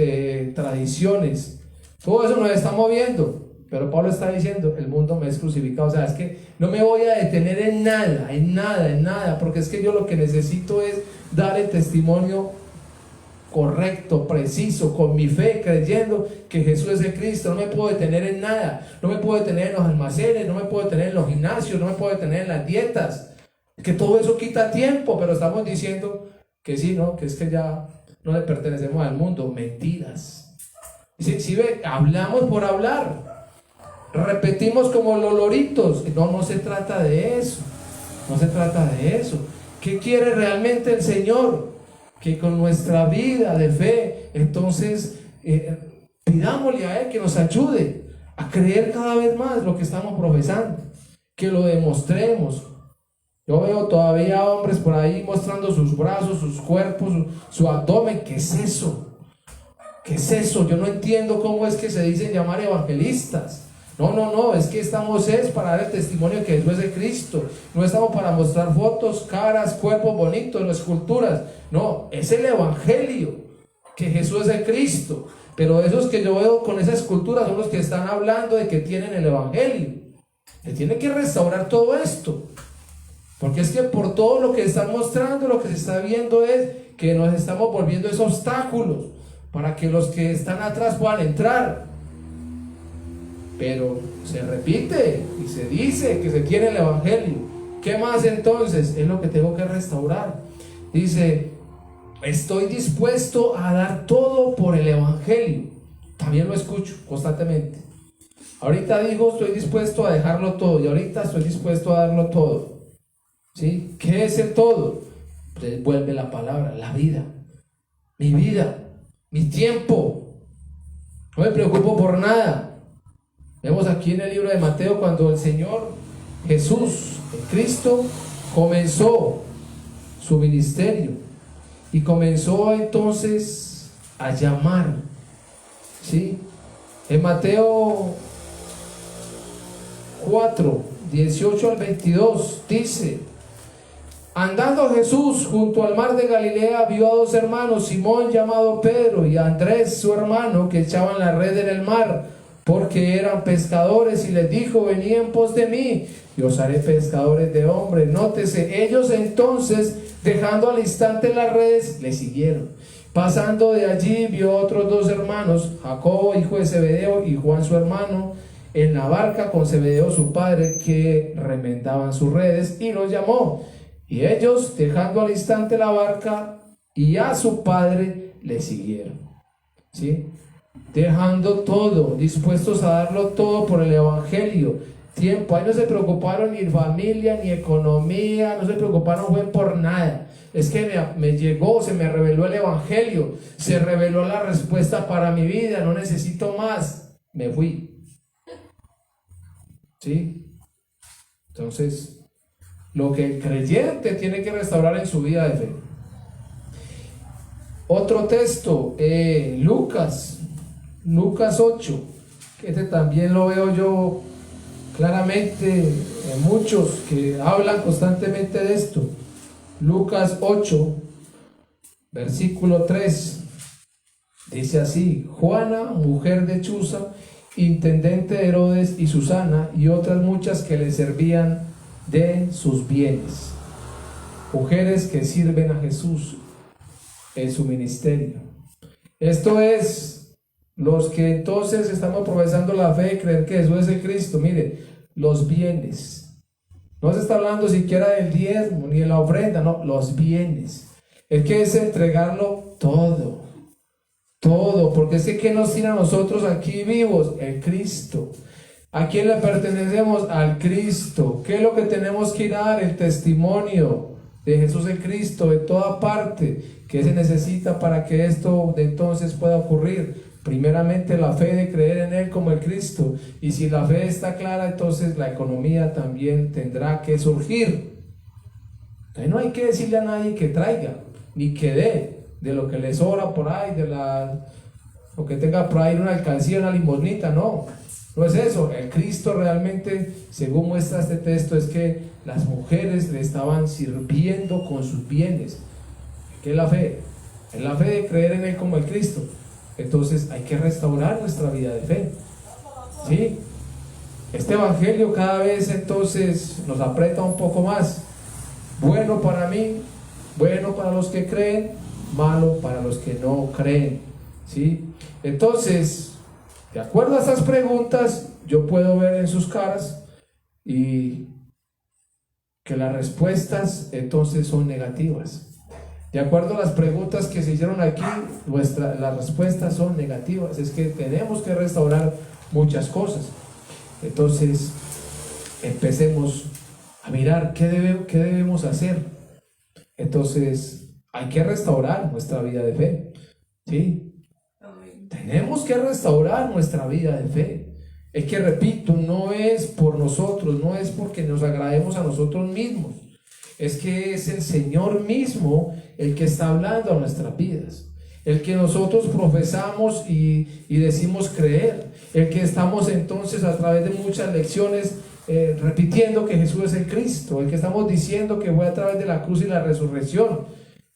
tradiciones, Todo eso nos está moviendo. Pero Pablo está diciendo, el mundo me es crucificado. O sea, es que no me voy a detener en nada, porque es que yo lo que necesito es dar el testimonio correcto, preciso, con mi fe, creyendo que Jesús es el Cristo. No me puedo detener en nada, no me puedo detener en los almacenes, no me puedo detener en los gimnasios, no me puedo detener en las dietas, que todo eso quita tiempo. Pero estamos diciendo que sí, ¿no? Que es que ya no le pertenecemos al mundo. Mentiras. Si ve, hablamos por hablar, repetimos como los loritos. No se trata de eso, no se trata de eso. ¿Qué quiere realmente el Señor? Que con nuestra vida de fe, entonces pidámosle a Él que nos ayude a creer cada vez más lo que estamos profesando, que lo demostremos. Yo veo todavía hombres por ahí mostrando sus brazos, sus cuerpos, su abdomen. ¿Qué es eso? ¿Qué es eso? Yo no entiendo cómo es que se dicen llamar evangelistas. No, es que estamos para dar el testimonio de que Jesús es el Cristo. No estamos para mostrar fotos, caras, cuerpos bonitos, no esculturas. No, es el evangelio, que Jesús es el Cristo. Pero esos que yo veo con esa escultura son los que están hablando de que tienen el evangelio. Se tiene que restaurar todo esto, porque es que por todo lo que están mostrando, lo que se está viendo es que nos estamos volviendo esos obstáculos para que los que están atrás puedan entrar. Pero se repite y se dice que se quiere el evangelio. ¿Qué más entonces? Es lo que tengo que restaurar. Dice, estoy dispuesto a dar todo por el evangelio. También lo escucho constantemente. Ahorita dijo, estoy dispuesto a dejarlo todo, y ahorita estoy dispuesto a darlo todo. ¿Sí? ¿Qué es el todo? Pues vuelve la palabra, la vida. Mi vida, mi tiempo. No me preocupo por nada. Vemos aquí en el libro de Mateo cuando el Señor Jesús, el Cristo, comenzó su ministerio y comenzó entonces a llamar, ¿sí? En Mateo 4, 18 al 22 dice: andando Jesús junto al mar de Galilea, vio a dos hermanos, Simón llamado Pedro y Andrés su hermano, que echaban la red en el mar, porque eran pescadores, y les dijo: venid en pos de mí, y os haré pescadores de hombres. Nótese, ellos entonces, dejando al instante las redes, le siguieron. Pasando de allí, vio otros dos hermanos, Jacobo hijo de Zebedeo y Juan su hermano, en la barca con Zebedeo su padre, que remendaban sus redes, y los llamó. Y ellos, dejando al instante la barca y a su padre, le siguieron. ¿Sí? Dejando todo, dispuestos a darlo todo por el evangelio. Tiempo, ahí no se preocuparon ni familia, ni economía, no se preocuparon fue por nada. Es que me llegó, se me reveló el evangelio, se reveló la respuesta para mi vida, no necesito más, me fui. ¿Sí? Entonces, lo que el creyente tiene que restaurar en su vida de fe. Otro texto, Lucas 8, que este también lo veo yo claramente en muchos que hablan constantemente de esto. Lucas 8, versículo 3, dice así: Juana, mujer de Chuza, intendente de Herodes, y Susana, y otras muchas que le servían de sus bienes. Mujeres que sirven a Jesús en su ministerio. Esto es los que entonces estamos profesando la fe, creer que Jesús es el Cristo. Mire, los bienes. No se está hablando siquiera del diezmo ni de la ofrenda, no, los bienes. Es que es entregarlo todo, todo, porque es que ¿qué nos tiene a nosotros aquí vivos? El Cristo. ¿A quién le pertenecemos? Al Cristo. ¿Qué es lo que tenemos que dar? El testimonio de Jesús el Cristo de toda parte. ¿Qué se necesita para que esto de entonces pueda ocurrir? Primeramente la fe de creer en Él como el Cristo. Y si la fe está clara, entonces la economía también tendrá que surgir. Entonces no hay que decirle a nadie que traiga, ni que dé de lo que le sobra por ahí, o que tenga por ahí una alcancía, una limosnita. No, no es eso. El Cristo realmente, según muestra este texto, es que las mujeres le estaban sirviendo con sus bienes. ¿Qué es la fe? Es la fe de creer en Él como el Cristo. Entonces hay que restaurar nuestra vida de fe, ¿sí? Este evangelio cada vez entonces nos aprieta un poco más. Bueno para mí, bueno para los que creen, malo para los que no creen, ¿sí? Entonces, de acuerdo a estas preguntas, yo puedo ver en sus caras y que las respuestas entonces son negativas. De acuerdo a las preguntas que se hicieron aquí, las respuestas son negativas. Es que tenemos que restaurar muchas cosas. Entonces, empecemos a mirar qué debemos hacer. Entonces, hay que restaurar nuestra vida de fe, ¿sí? Tenemos que restaurar nuestra vida de fe. Es que, repito, no es por nosotros, no es porque nos agrademos a nosotros mismos. Es que es el Señor mismo el que está hablando a nuestras vidas, el que nosotros profesamos y decimos creer, el que estamos entonces a través de muchas lecciones repitiendo que Jesús es el Cristo, el que estamos diciendo que fue a través de la cruz y la resurrección.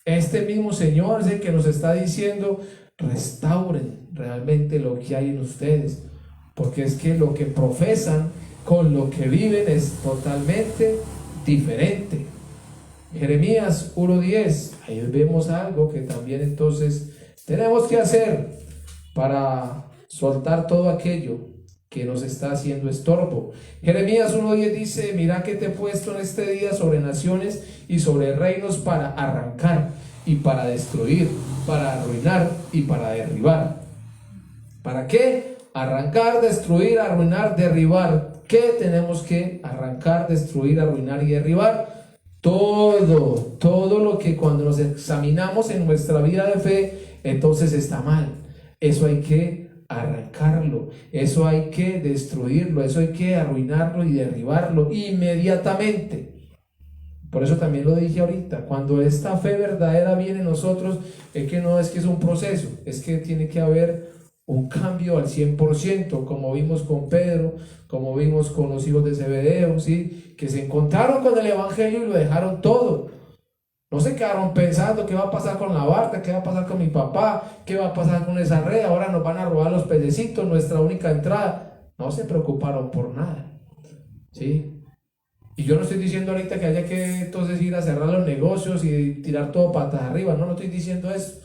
Este mismo Señor es el que nos está diciendo: restauren realmente lo que hay en ustedes, porque es que lo que profesan con lo que viven es totalmente diferente. Jeremías 1:10, ahí vemos algo que también entonces tenemos que hacer para soltar todo aquello que nos está haciendo estorbo. Jeremías 1:10 dice: mira que te he puesto en este día sobre naciones y sobre reinos para arrancar y para destruir, para arruinar y para derribar. ¿Para qué? Arrancar, destruir, arruinar, derribar. ¿Qué tenemos que arrancar, destruir, arruinar y derribar? Todo lo que cuando nos examinamos en nuestra vida de fe, entonces está mal. Eso hay que arrancarlo, eso hay que destruirlo, eso hay que arruinarlo y derribarlo inmediatamente. Por eso también lo dije ahorita, cuando esta fe verdadera viene en nosotros, es que no es que es un proceso, es que tiene que haber un cambio al 100%, como vimos con Pedro, como vimos con los hijos de Zebedeo, ¿sí? Que se encontraron con el evangelio y lo dejaron todo. No se quedaron pensando qué va a pasar con la barca, qué va a pasar con mi papá, qué va a pasar con esa red, ahora nos van a robar los pececitos, nuestra única entrada. No se preocuparon por nada, ¿sí? Y yo no estoy diciendo ahorita que haya que entonces ir a cerrar los negocios y tirar todo patas arriba, no estoy diciendo eso.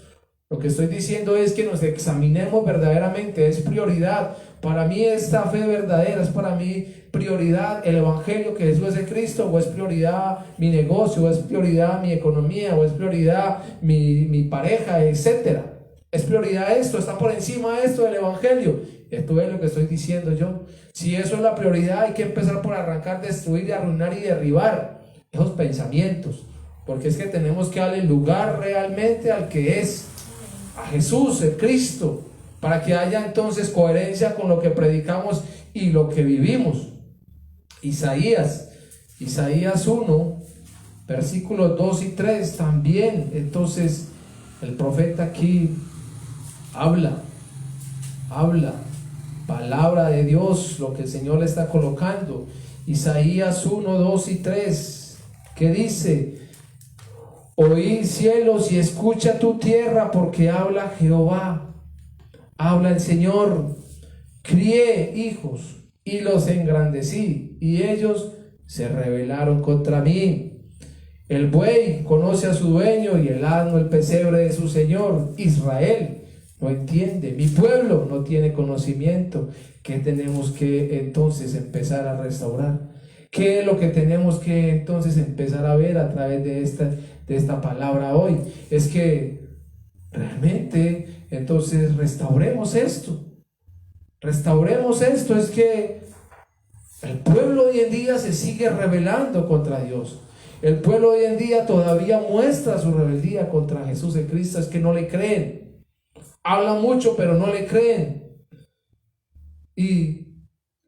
Lo que estoy diciendo es que nos examinemos verdaderamente, es prioridad. Para mí esta fe verdadera es para mí prioridad el evangelio que Jesús es el Cristo, o es prioridad mi negocio, o es prioridad mi economía, o es prioridad mi pareja, etcétera. Es prioridad esto, está por encima de esto del evangelio. Esto es lo que estoy diciendo yo. Si eso es la prioridad, hay que empezar por arrancar, destruir, arruinar y derribar esos pensamientos, porque es que tenemos que darle lugar realmente al que es, a Jesús, el Cristo, para que haya entonces coherencia con lo que predicamos y lo que vivimos. Isaías 1, versículos 2 y 3 también. Entonces el profeta aquí habla palabra de Dios, lo que el Señor le está colocando. Isaías 1, 2 y 3, que dice: oí cielos y escucha tu tierra, porque habla Jehová, habla el Señor. Crié hijos y los engrandecí, y ellos se rebelaron contra mí. El buey conoce a su dueño, y el asno el pesebre de su señor. Israel no entiende, mi pueblo no tiene conocimiento. ¿Qué tenemos que entonces empezar a restaurar? ¿Qué es lo que tenemos que entonces empezar a ver a través de esta palabra hoy? Es que realmente entonces restauremos esto. Es que el pueblo hoy en día se sigue rebelando contra Dios. El pueblo hoy en día todavía muestra su rebeldía contra Jesús el Cristo. Es que no le creen. Hablan mucho, pero no le creen. Y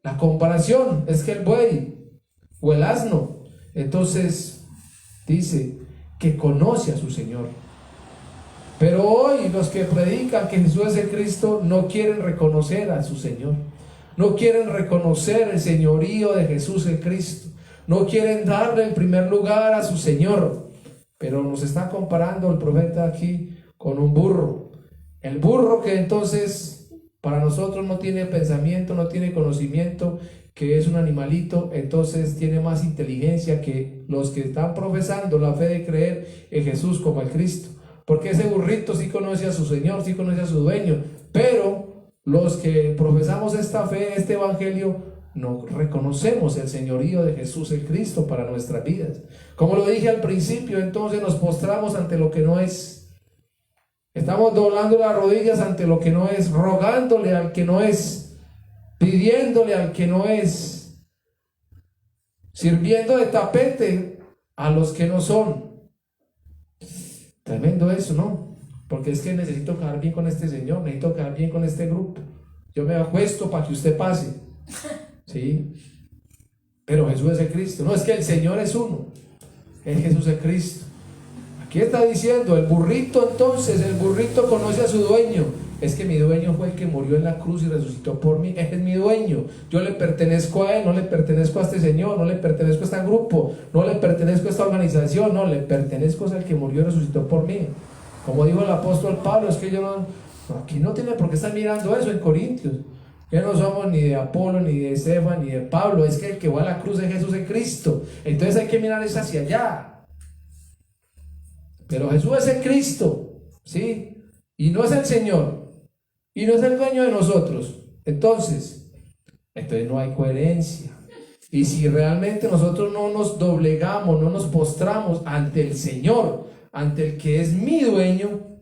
la comparación es que el buey o el asno, entonces dice que conoce a su Señor. Pero hoy los que predican que Jesús es el Cristo no quieren reconocer a su Señor. No quieren reconocer el señorío de Jesús el Cristo. No quieren darle el primer lugar a su Señor. Pero nos está comparando el profeta aquí con un burro. El burro que entonces para nosotros no tiene pensamiento, no tiene conocimiento, que es un animalito, entonces tiene más inteligencia que los que están profesando la fe de creer en Jesús como el Cristo. Porque ese burrito sí conoce a su Señor, sí conoce a su dueño, pero los que profesamos esta fe, este evangelio, no reconocemos el señorío de Jesús el Cristo para nuestras vidas. Como lo dije al principio, entonces nos postramos ante lo que no es. Estamos doblando las rodillas ante lo que no es, rogándole al que no es, pidiéndole al que no es, sirviendo de tapete a los que no son. Tremendo eso, ¿no? Porque es que necesito quedar bien con este señor, necesito quedar bien con este grupo. Yo me acuesto para que usted pase, ¿sí? Pero Jesús es el Cristo. No, es que el Señor es uno, es Jesús el Cristo. Aquí está diciendo, el burrito entonces, el burrito conoce a su dueño. Es que mi dueño fue el que murió en la cruz y resucitó por mí. Ese es mi dueño. Yo le pertenezco a él, no le pertenezco a este señor, no le pertenezco a este grupo, no le pertenezco a esta organización, no, le pertenezco al que murió y resucitó por mí. Como dijo el apóstol Pablo, es que yo no, aquí no tiene por qué estar mirando eso en Corintios. Ya no somos ni de Apolo, ni de Cefas, ni de Pablo. Es que el que va a la cruz es Jesús en Cristo. Entonces hay que mirar es hacia allá. Pero Jesús es el Cristo, ¿sí? Y no es el Señor. Y no es el dueño de nosotros. Entonces no hay coherencia. Y si realmente nosotros no nos doblegamos, no nos postramos ante el Señor, ante el que es mi dueño,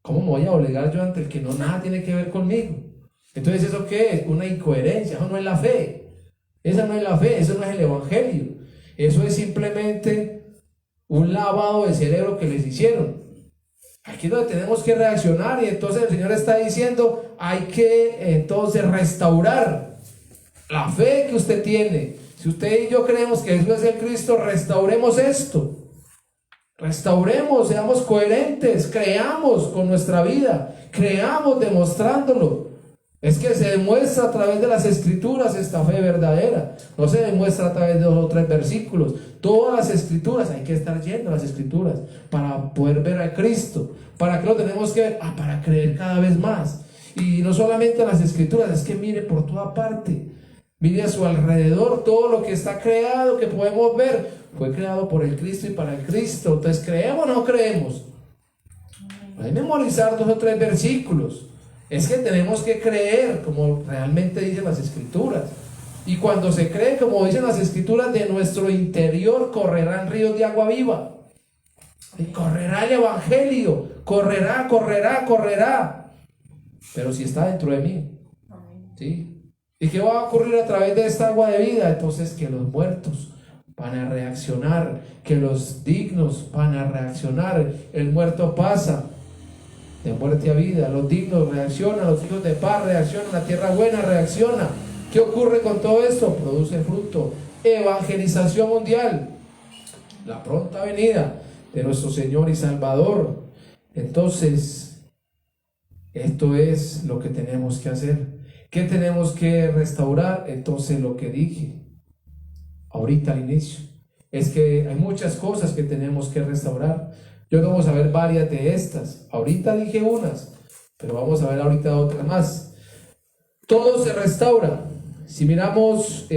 ¿cómo me voy a doblegar yo ante el que no nada tiene que ver conmigo? Entonces, ¿eso qué es? Una incoherencia. Eso no es la fe. Esa no es la fe, eso no es el evangelio. Eso es simplemente un lavado de cerebro que les hicieron. Aquí es donde tenemos que reaccionar, y entonces el Señor está diciendo, hay que entonces restaurar la fe que usted tiene. Si usted y yo creemos que Jesús es el Cristo, restauremos esto. Restauremos, seamos coherentes, creamos con nuestra vida, creamos demostrándolo. Es que se demuestra a través de las escrituras esta fe verdadera, no se demuestra a través de 2 o 3 versículos. Todas las escrituras, hay que estar yendo a las escrituras para poder ver a Cristo. ¿Para qué lo tenemos que ver? Para creer cada vez más. Y no solamente las escrituras, es que mire por toda parte, mire a su alrededor, todo lo que está creado, que podemos ver, fue creado por el Cristo y para el Cristo. Entonces, ¿creemos o no creemos? Hay que memorizar 2 o 3 versículos. Es que tenemos que creer como realmente dicen las escrituras. Y cuando se cree como dicen las escrituras, de nuestro interior correrán ríos de agua viva. Y correrá el evangelio, correrá. Pero si está dentro de mí, ¿sí? ¿Y qué va a ocurrir a través de esta agua de vida? Entonces, que los muertos van a reaccionar, que los dignos van a reaccionar. El muerto pasa de muerte a vida, los dignos reaccionan, los hijos de paz reaccionan, la tierra buena reacciona. ¿Qué ocurre con todo esto? Produce fruto. Evangelización mundial, la pronta venida de nuestro Señor y Salvador. Entonces, esto es lo que tenemos que hacer. ¿Qué tenemos que restaurar? Entonces, lo que dije ahorita al inicio, es que hay muchas cosas que tenemos que restaurar. Yo vamos a ver varias de estas. Ahorita dije unas, pero vamos a ver ahorita otras más. Todo se restaura. Si miramos,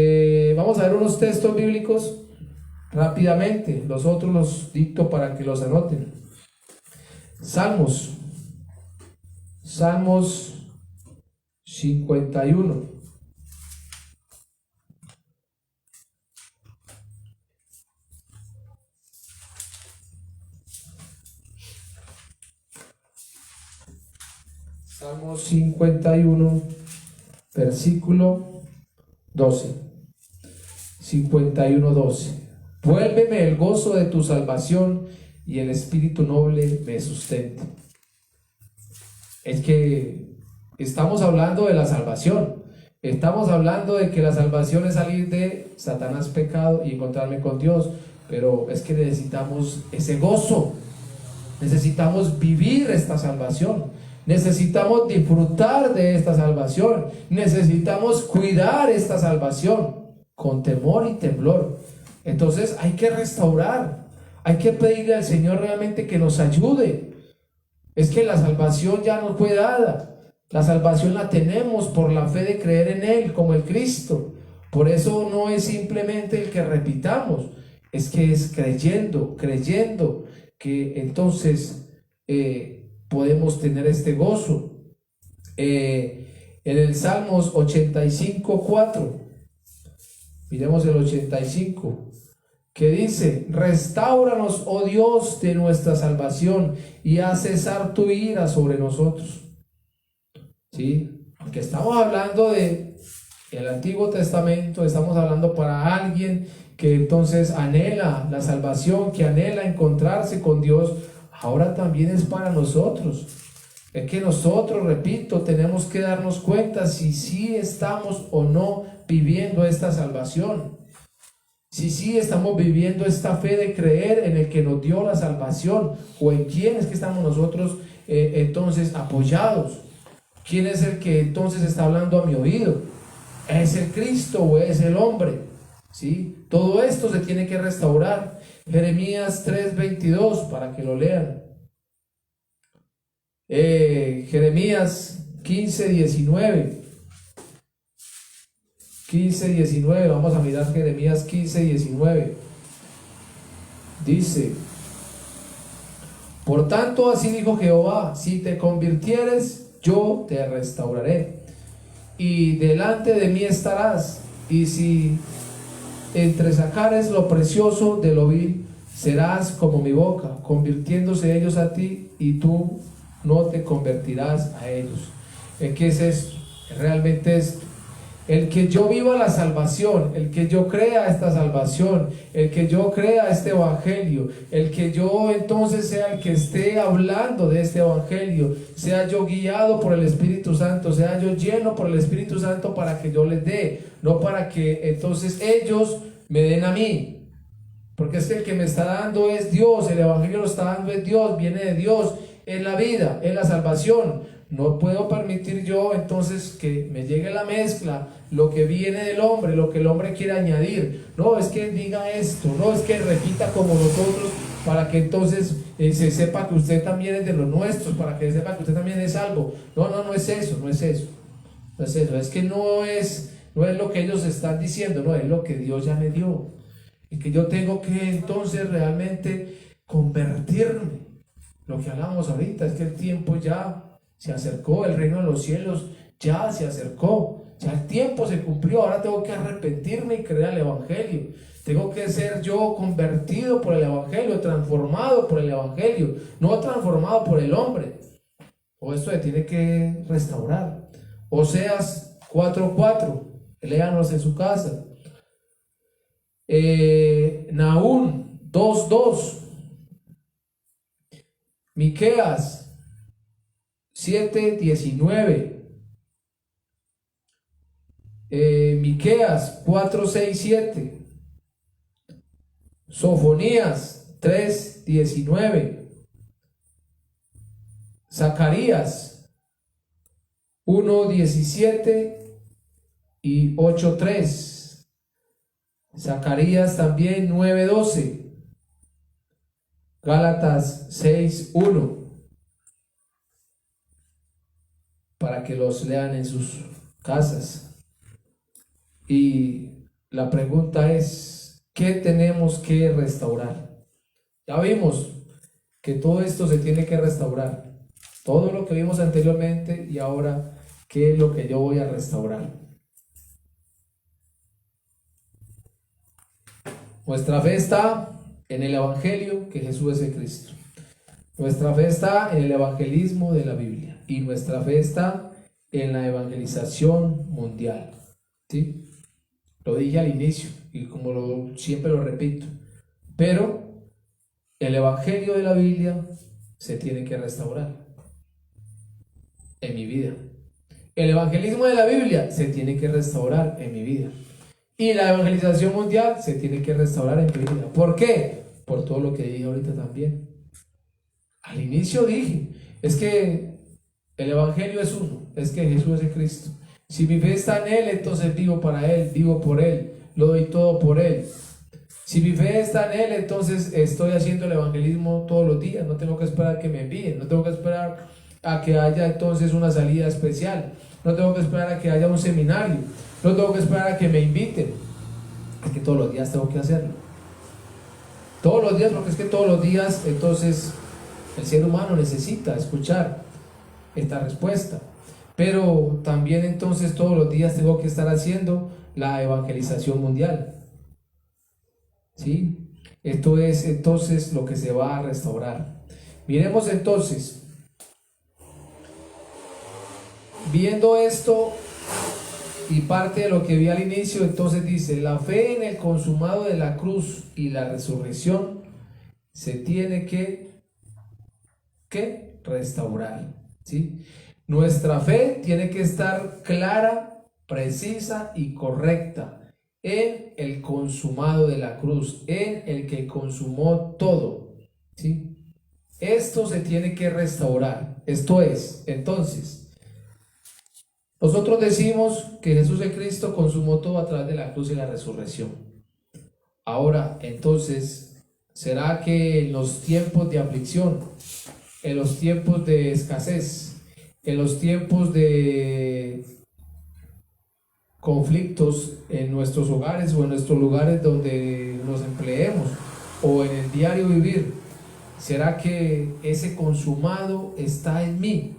vamos a ver unos textos bíblicos rápidamente. Los otros los dicto para que los anoten. Salmos 51. Salmos 51, versículo 12. 51:12. Vuélveme el gozo de tu salvación y el espíritu noble me sustente. Es que estamos hablando de la salvación. Estamos hablando de que la salvación es salir de Satanás, pecado, y encontrarme con Dios. Pero es que necesitamos ese gozo. Necesitamos vivir esta salvación. Necesitamos disfrutar de esta salvación. Necesitamos cuidar esta salvación con temor y temblor. Entonces hay que restaurar. Hay que pedirle al Señor realmente que nos ayude. Es que la salvación ya nos fue dada. La salvación la tenemos por la fe de creer en Él como el Cristo. Por eso no es simplemente el que repitamos, es que es creyendo que entonces podemos tener este gozo. En el Salmos 85:4, miremos el 85, que dice: restáuranos, oh Dios, de nuestra salvación, y haz cesar tu ira sobre nosotros. ¿Sí? Aunque estamos hablando de el Antiguo Testamento, estamos hablando para alguien que entonces anhela la salvación, que anhela encontrarse con Dios. Ahora también es para nosotros. Es que nosotros, repito, tenemos que darnos cuenta si sí estamos o no viviendo esta salvación. Si sí estamos viviendo esta fe de creer en el que nos dio la salvación, o en quién es que estamos nosotros entonces apoyados. ¿Quién es el que entonces está hablando a mi oído? ¿Es el Cristo o es el hombre? ¿Sí? Todo esto se tiene que restaurar. Jeremías 3:22, para que lo lean. Jeremías 15:19. 15:19, vamos a mirar Jeremías 15:19. Dice: por tanto, así dijo Jehová, si te convirtieres, yo te restauraré, y delante de mí estarás, y si entresacares lo precioso de lo vil, serás como mi boca, convirtiéndose ellos a ti, y tú no te convertirás a ellos. ¿Qué es esto? Realmente es el que yo viva la salvación, el que yo crea esta salvación, el que yo crea este evangelio, el que yo entonces sea el que esté hablando de este evangelio, sea yo guiado por el Espíritu Santo, sea yo lleno por el Espíritu Santo para que yo les dé, no para que entonces ellos me den a mí, porque es que el que me está dando es Dios, el evangelio lo está dando es Dios, viene de Dios, es la vida, es la salvación. No puedo permitir yo entonces que me llegue la mezcla, lo que viene del hombre, lo que el hombre quiere añadir. No, es que diga esto, no, es que repita como nosotros, para que entonces se sepa que usted también es de los nuestros, para que sepa que usted también es algo. No, no es eso, no es eso. No es eso, es que no es lo que ellos están diciendo, no, es lo que Dios ya me dio. Y que yo tengo que entonces realmente convertirme. Lo que hablamos ahorita es que el tiempo ya se acercó, el reino de los cielos ya se acercó, ya el tiempo se cumplió. Ahora tengo que arrepentirme y creer al evangelio. Tengo que ser yo convertido por el evangelio, transformado por el evangelio, no transformado por el hombre. O esto se tiene que restaurar. Oseas 4:4, léanos en su casa. Nahum 2:2, Miqueas 7:19, Miqueas 4:6-7, Sofonías 3:19, Zacarías 1:17 y 8:3, Zacarías también 9:12, Gálatas 6:1, para que los lean en sus casas. Y la pregunta es, ¿qué tenemos que restaurar? Ya vimos que todo esto se tiene que restaurar, todo lo que vimos anteriormente, y ahora, ¿qué es lo que yo voy a restaurar? Nuestra fe está en el evangelio, que Jesús es el Cristo. Nuestra fe está en el evangelismo de la Biblia, y nuestra fe está en la evangelización mundial. ¿Sí? Lo dije al inicio y como siempre lo repito, pero el evangelio de la Biblia se tiene que restaurar en mi vida. El evangelismo de la Biblia se tiene que restaurar en mi vida, y la evangelización mundial se tiene que restaurar en mi vida. ¿Por qué? Por todo lo que dije ahorita también. Al inicio dije, es que el evangelio es uno, es que Jesús es el Cristo. Si mi fe está en Él, entonces vivo para Él, vivo por Él, lo doy todo por Él. Si mi fe está en Él, entonces estoy haciendo el evangelismo todos los días. No tengo que esperar que me envíen, no tengo que esperar a que haya entonces una salida especial, no tengo que esperar a que haya un seminario, no tengo que esperar a que me inviten. Es que todos los días tengo que hacerlo. Todos los días, porque es que todos los días entonces el ser humano necesita escuchar esta respuesta. Pero también entonces todos los días tengo que estar haciendo la evangelización mundial. ¿Sí? Esto es entonces lo que se va a restaurar. Miremos entonces, viendo esto y parte de lo que vi al inicio, entonces dice, la fe en el consumado de la cruz y la resurrección se tiene que restaurar. ¿Sí? Nuestra fe tiene que estar clara, precisa y correcta en el consumado de la cruz, en el que consumó todo. ¿Sí? Esto se tiene que restaurar. Esto es, entonces, nosotros decimos que Jesús el Cristo consumó todo a través de la cruz y la resurrección. Ahora, entonces, ¿será que en los tiempos de aflicción, en los tiempos de escasez, en los tiempos de conflictos en nuestros hogares o en nuestros lugares donde nos empleemos o en el diario vivir, ¿será que ese consumado está en mí?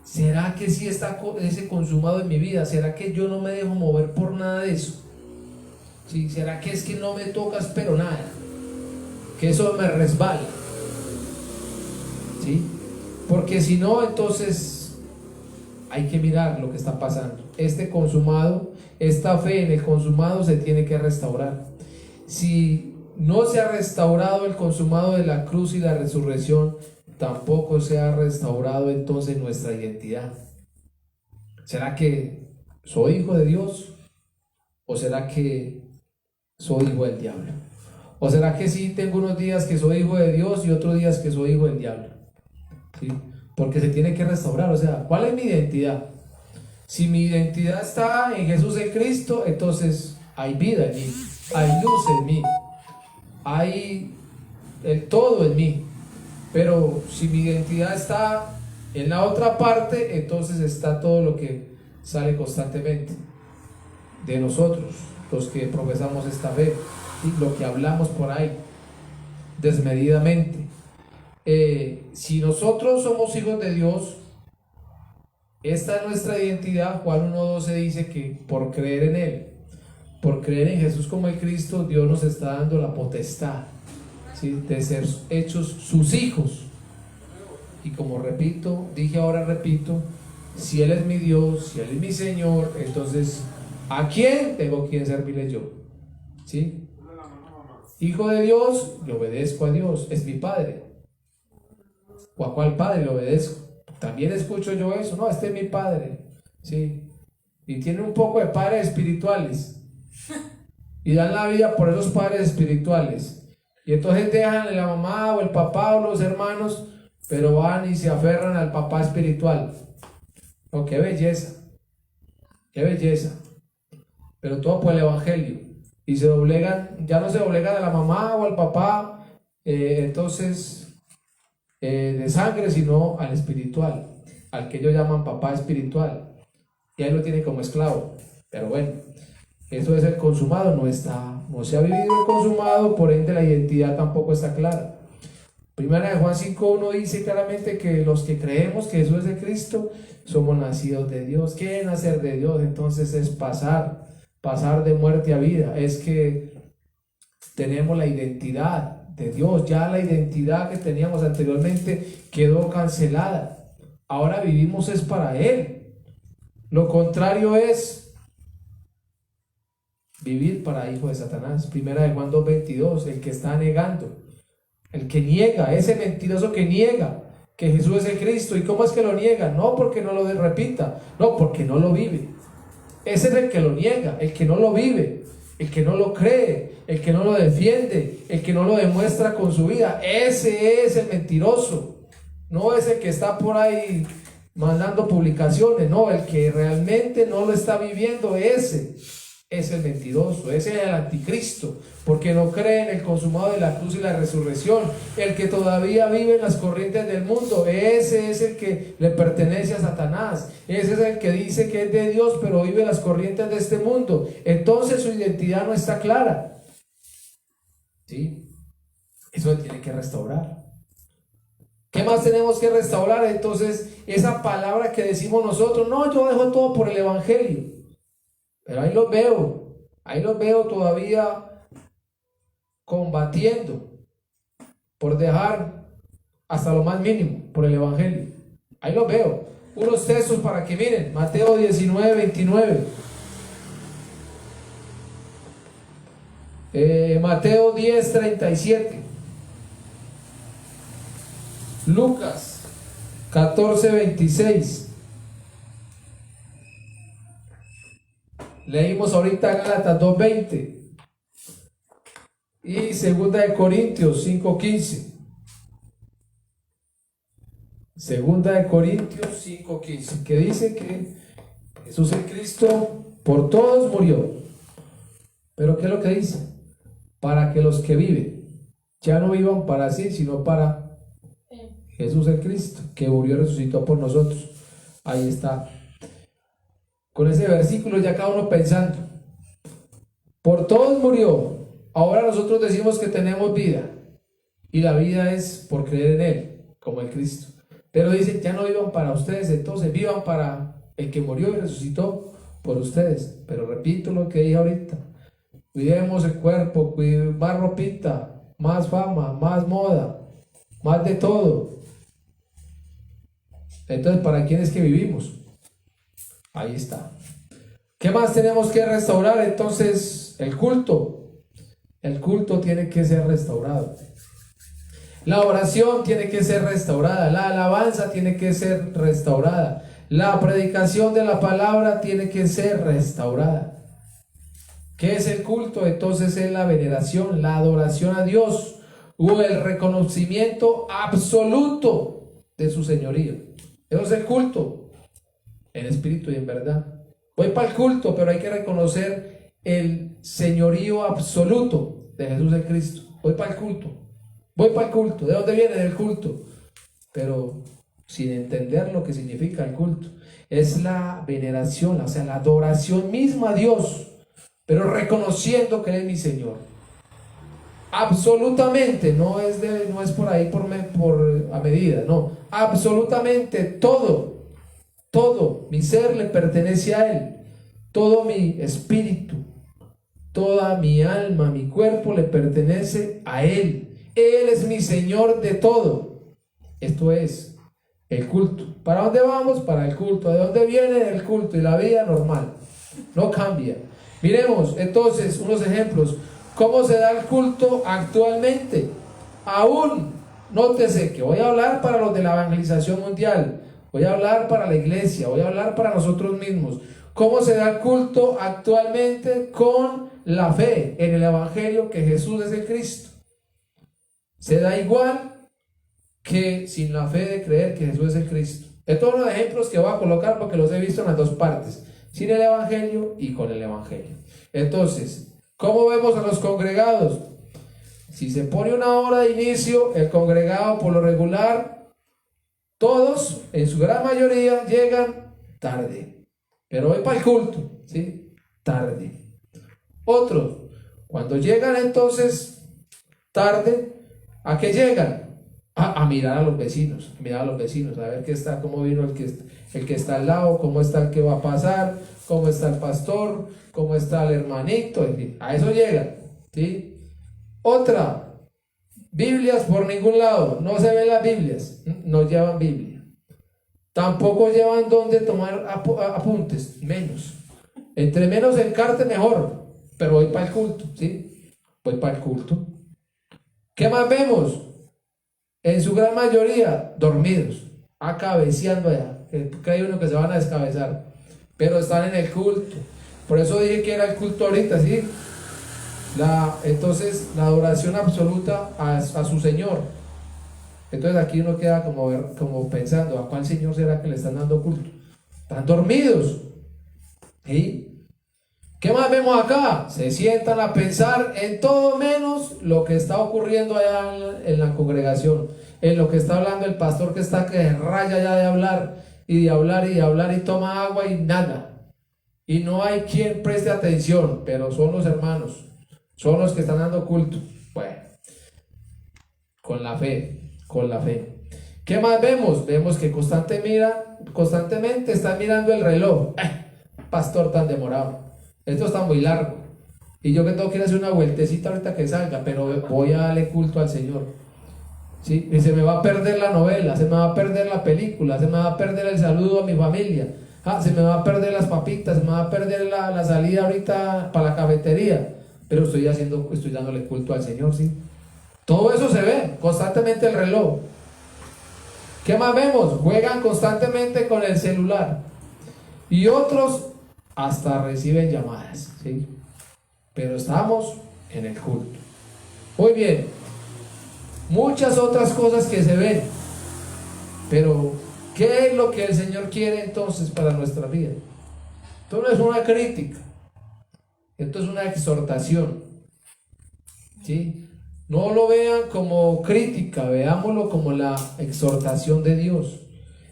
¿Será que sí está ese consumado en mi vida? ¿Será que yo no me dejo mover por nada de eso? ¿Sí? ¿Será que es que no me tocas pero nada? Que eso me resbala. ¿Sí? Porque si no, entonces hay que mirar lo que está pasando. Este consumado, esta fe en el consumado se tiene que restaurar. Si no se ha restaurado el consumado de la cruz y la resurrección, tampoco se ha restaurado entonces nuestra identidad. ¿Será que soy hijo de Dios? ¿O será que soy hijo del diablo? ¿O será que sí tengo unos días que soy hijo de Dios y otros días que soy hijo del diablo? ¿Sí? Porque se tiene que restaurar. O sea, ¿cuál es mi identidad? Si mi identidad está en Jesús en Cristo, entonces hay vida en mí, hay luz en mí, hay el todo en mí. Pero si mi identidad está en la otra parte, entonces está todo lo que sale constantemente de nosotros, los que profesamos esta fe, y lo que hablamos por ahí desmedidamente. Si nosotros somos hijos de Dios, esta es nuestra identidad. Juan 1:12 dice que por creer en Él, por creer en Jesús como el Cristo, Dios nos está dando la potestad, ¿sí?, de ser hechos sus hijos. Y como repito, dije ahora repito, si Él es mi Dios, si Él es mi Señor, entonces ¿a quién tengo que servirle yo? ¿Sí? Hijo de Dios, le obedezco a Dios, es mi Padre. ¿O a cuál padre le obedezco? También escucho yo eso, no, este es mi padre, ¿sí? Y tiene un poco de padres espirituales y dan la vida por esos padres espirituales, y entonces dejan a la mamá o el papá o los hermanos, pero van y se aferran al papá espiritual. Oh, qué belleza, qué belleza, pero todo por el evangelio, y se doblegan, ya no se doblegan a la mamá o al papá, entonces de sangre, sino al espiritual, al que ellos llaman papá espiritual, y ahí lo tienen como esclavo. Pero bueno, eso es el consumado, no se ha vivido el consumado, por ende la identidad tampoco está clara. Primera de Juan 5:1 dice claramente que los que creemos que Jesús es el Cristo somos nacidos de Dios. ¿Qué es nacer de Dios? Entonces es pasar de muerte a vida, es que tenemos la identidad de Dios. Ya la identidad que teníamos anteriormente quedó cancelada, ahora vivimos es para Él. Lo contrario es vivir para hijo de Satanás. Primera de Juan 2:22, el que está negando, el que niega, ese mentiroso que niega que Jesús es el Cristo. ¿Y cómo es que lo niega? No porque no lo repita, no, porque no lo vive. Ese es el que lo niega, el que no lo vive, el que no lo cree, el que no lo defiende, el que no lo demuestra con su vida. Ese es el mentiroso. No es el que está por ahí mandando publicaciones, no, el que realmente no lo está viviendo, ese es el mentiroso, ese es el anticristo, porque no cree en el consumado de la cruz y la resurrección. El que todavía vive en las corrientes del mundo, ese es el que le pertenece a Satanás, ese es el que dice que es de Dios, pero vive en las corrientes de este mundo. Entonces su identidad no está clara. ¿Sí? Eso se tiene que restaurar. ¿Qué más tenemos que restaurar? Entonces, esa palabra que decimos nosotros, no, yo dejo todo por el evangelio. Pero ahí los veo todavía combatiendo por dejar hasta lo más mínimo por el evangelio. Ahí los veo. Unos textos para que miren, Mateo 19:29. Mateo 10:37. Lucas 14:26. Leímos ahorita Gálatas 2:20 y Segunda de Corintios 5:15. Segunda de Corintios 5:15, que dice que Jesús el Cristo por todos murió. Pero ¿qué es lo que dice? Para que los que viven ya no vivan para sí, sino para Jesús el Cristo, que murió y resucitó por nosotros. Ahí está. Con ese versículo ya cada uno pensando, por todos murió, ahora nosotros decimos que tenemos vida, y la vida es por creer en Él, como el Cristo. Pero dicen, ya no vivan para ustedes, entonces vivan para el que murió y resucitó por ustedes. Pero repito lo que dije ahorita, cuidemos el cuerpo, más ropita, más fama, más moda, más de todo. Entonces, ¿para quién es que vivimos? Ahí está. ¿Qué más tenemos que restaurar? Entonces, el culto. El culto tiene que ser restaurado. La oración tiene que ser restaurada. La alabanza tiene que ser restaurada. La predicación de la palabra tiene que ser restaurada. ¿Qué es el culto? Entonces es la veneración, la adoración a Dios o el reconocimiento absoluto de su señorío. Eso es el culto. En espíritu y en verdad. Voy para el culto, pero hay que reconocer el señorío absoluto de Jesús el Cristo. Voy para el culto. Voy para el culto. ¿De dónde viene el culto? Pero sin entender lo que significa el culto. Es la veneración, o sea, la adoración misma a Dios, pero reconociendo que Él es mi Señor. Absolutamente, no es por ahí por a medida, no. Absolutamente todo mi ser le pertenece a Él, todo mi espíritu, toda mi alma, mi cuerpo le pertenece a Él. Él es mi Señor de todo. Esto es el culto. ¿Para dónde vamos? Para el culto. ¿De dónde viene el culto? Y la vida normal, no cambia. Miremos entonces unos ejemplos. ¿Cómo se da el culto actualmente? Aún, nótese que voy a hablar para los de la evangelización mundial. Voy a hablar para la iglesia, voy a hablar para nosotros mismos. ¿Cómo se da el culto actualmente? Con la fe en el evangelio que Jesús es el Cristo. Se da igual que sin la fe de creer que Jesús es el Cristo. Estos son los ejemplos que voy a colocar porque los he visto en las dos partes, sin el evangelio y con el evangelio. Entonces, ¿cómo vemos a los congregados? Si se pone una hora de inicio, el congregado por lo regular, todos, en su gran mayoría, llegan tarde. Pero voy para el culto, ¿sí? Tarde. Otros, cuando llegan entonces tarde, ¿a qué llegan? A mirar a los vecinos, a ver qué está, cómo vino el que está al lado, cómo está el que va a pasar, cómo está el pastor, cómo está el hermanito, en fin, a eso llegan, ¿sí? Otra, Biblias por ningún lado, no se ven las Biblias, no llevan Biblia. Tampoco llevan donde tomar apuntes, menos. Entre menos encarte mejor, pero voy para el culto, ¿sí? Voy para el culto. ¿Qué más vemos? En su gran mayoría, dormidos, cabeceando allá. Que hay uno que se van a descabezar, pero están en el culto. Por eso dije que era el culto ahorita, ¿sí? Entonces, la adoración absoluta a su Señor. Entonces aquí uno queda como pensando, ¿a cuál Señor será que le están dando culto? Están dormidos. ¿Sí? ¿Qué más vemos acá? Se sientan a pensar en todo menos lo que está ocurriendo allá en la congregación, en lo que está hablando el pastor, que está que raya ya de hablar y de hablar y de hablar, y toma agua y nada. Y no hay quien preste atención, pero son los hermanos, son los que están dando culto. Bueno, con la fe, con la fe. ¿Qué más vemos? Vemos que constantemente están mirando el reloj. Pastor tan demorado. Esto está muy largo. Y yo que tengo que ir a hacer una vueltecita ahorita que salga, pero voy a darle culto al Señor. ¿Sí? Y se me va a perder la novela, se me va a perder la película, se me va a perder el saludo a mi familia. Se me va a perder las papitas, se me va a perder la salida ahorita para la cafetería. Pero estoy dándole culto al Señor, ¿sí? Todo eso se ve, constantemente el reloj. ¿Qué más vemos? Juegan constantemente con el celular. Y otros hasta reciben llamadas, ¿sí? Pero estamos en el culto. Muy bien. Muchas otras cosas que se ven. Pero, ¿qué es lo que el Señor quiere entonces para nuestra vida? Esto no es una crítica. Esto es una exhortación, ¿sí? No lo vean como crítica, veámoslo como la exhortación de Dios.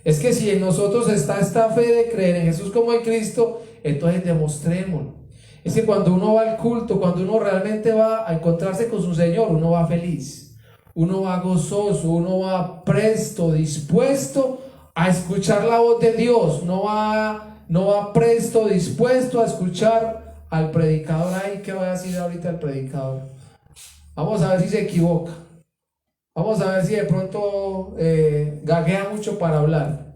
Es que si en nosotros está esta fe de creer en Jesús como en Cristo, entonces demostrémoslo. Es que cuando uno va al culto, cuando uno realmente va a encontrarse con su Señor, uno va feliz, uno va gozoso, uno va presto, dispuesto a escuchar la voz de Dios, no va presto, dispuesto a escuchar al predicador. Ay, ¿qué va a decir ahorita el predicador? Vamos a ver si se equivoca. Vamos a ver si de pronto gaguea mucho para hablar.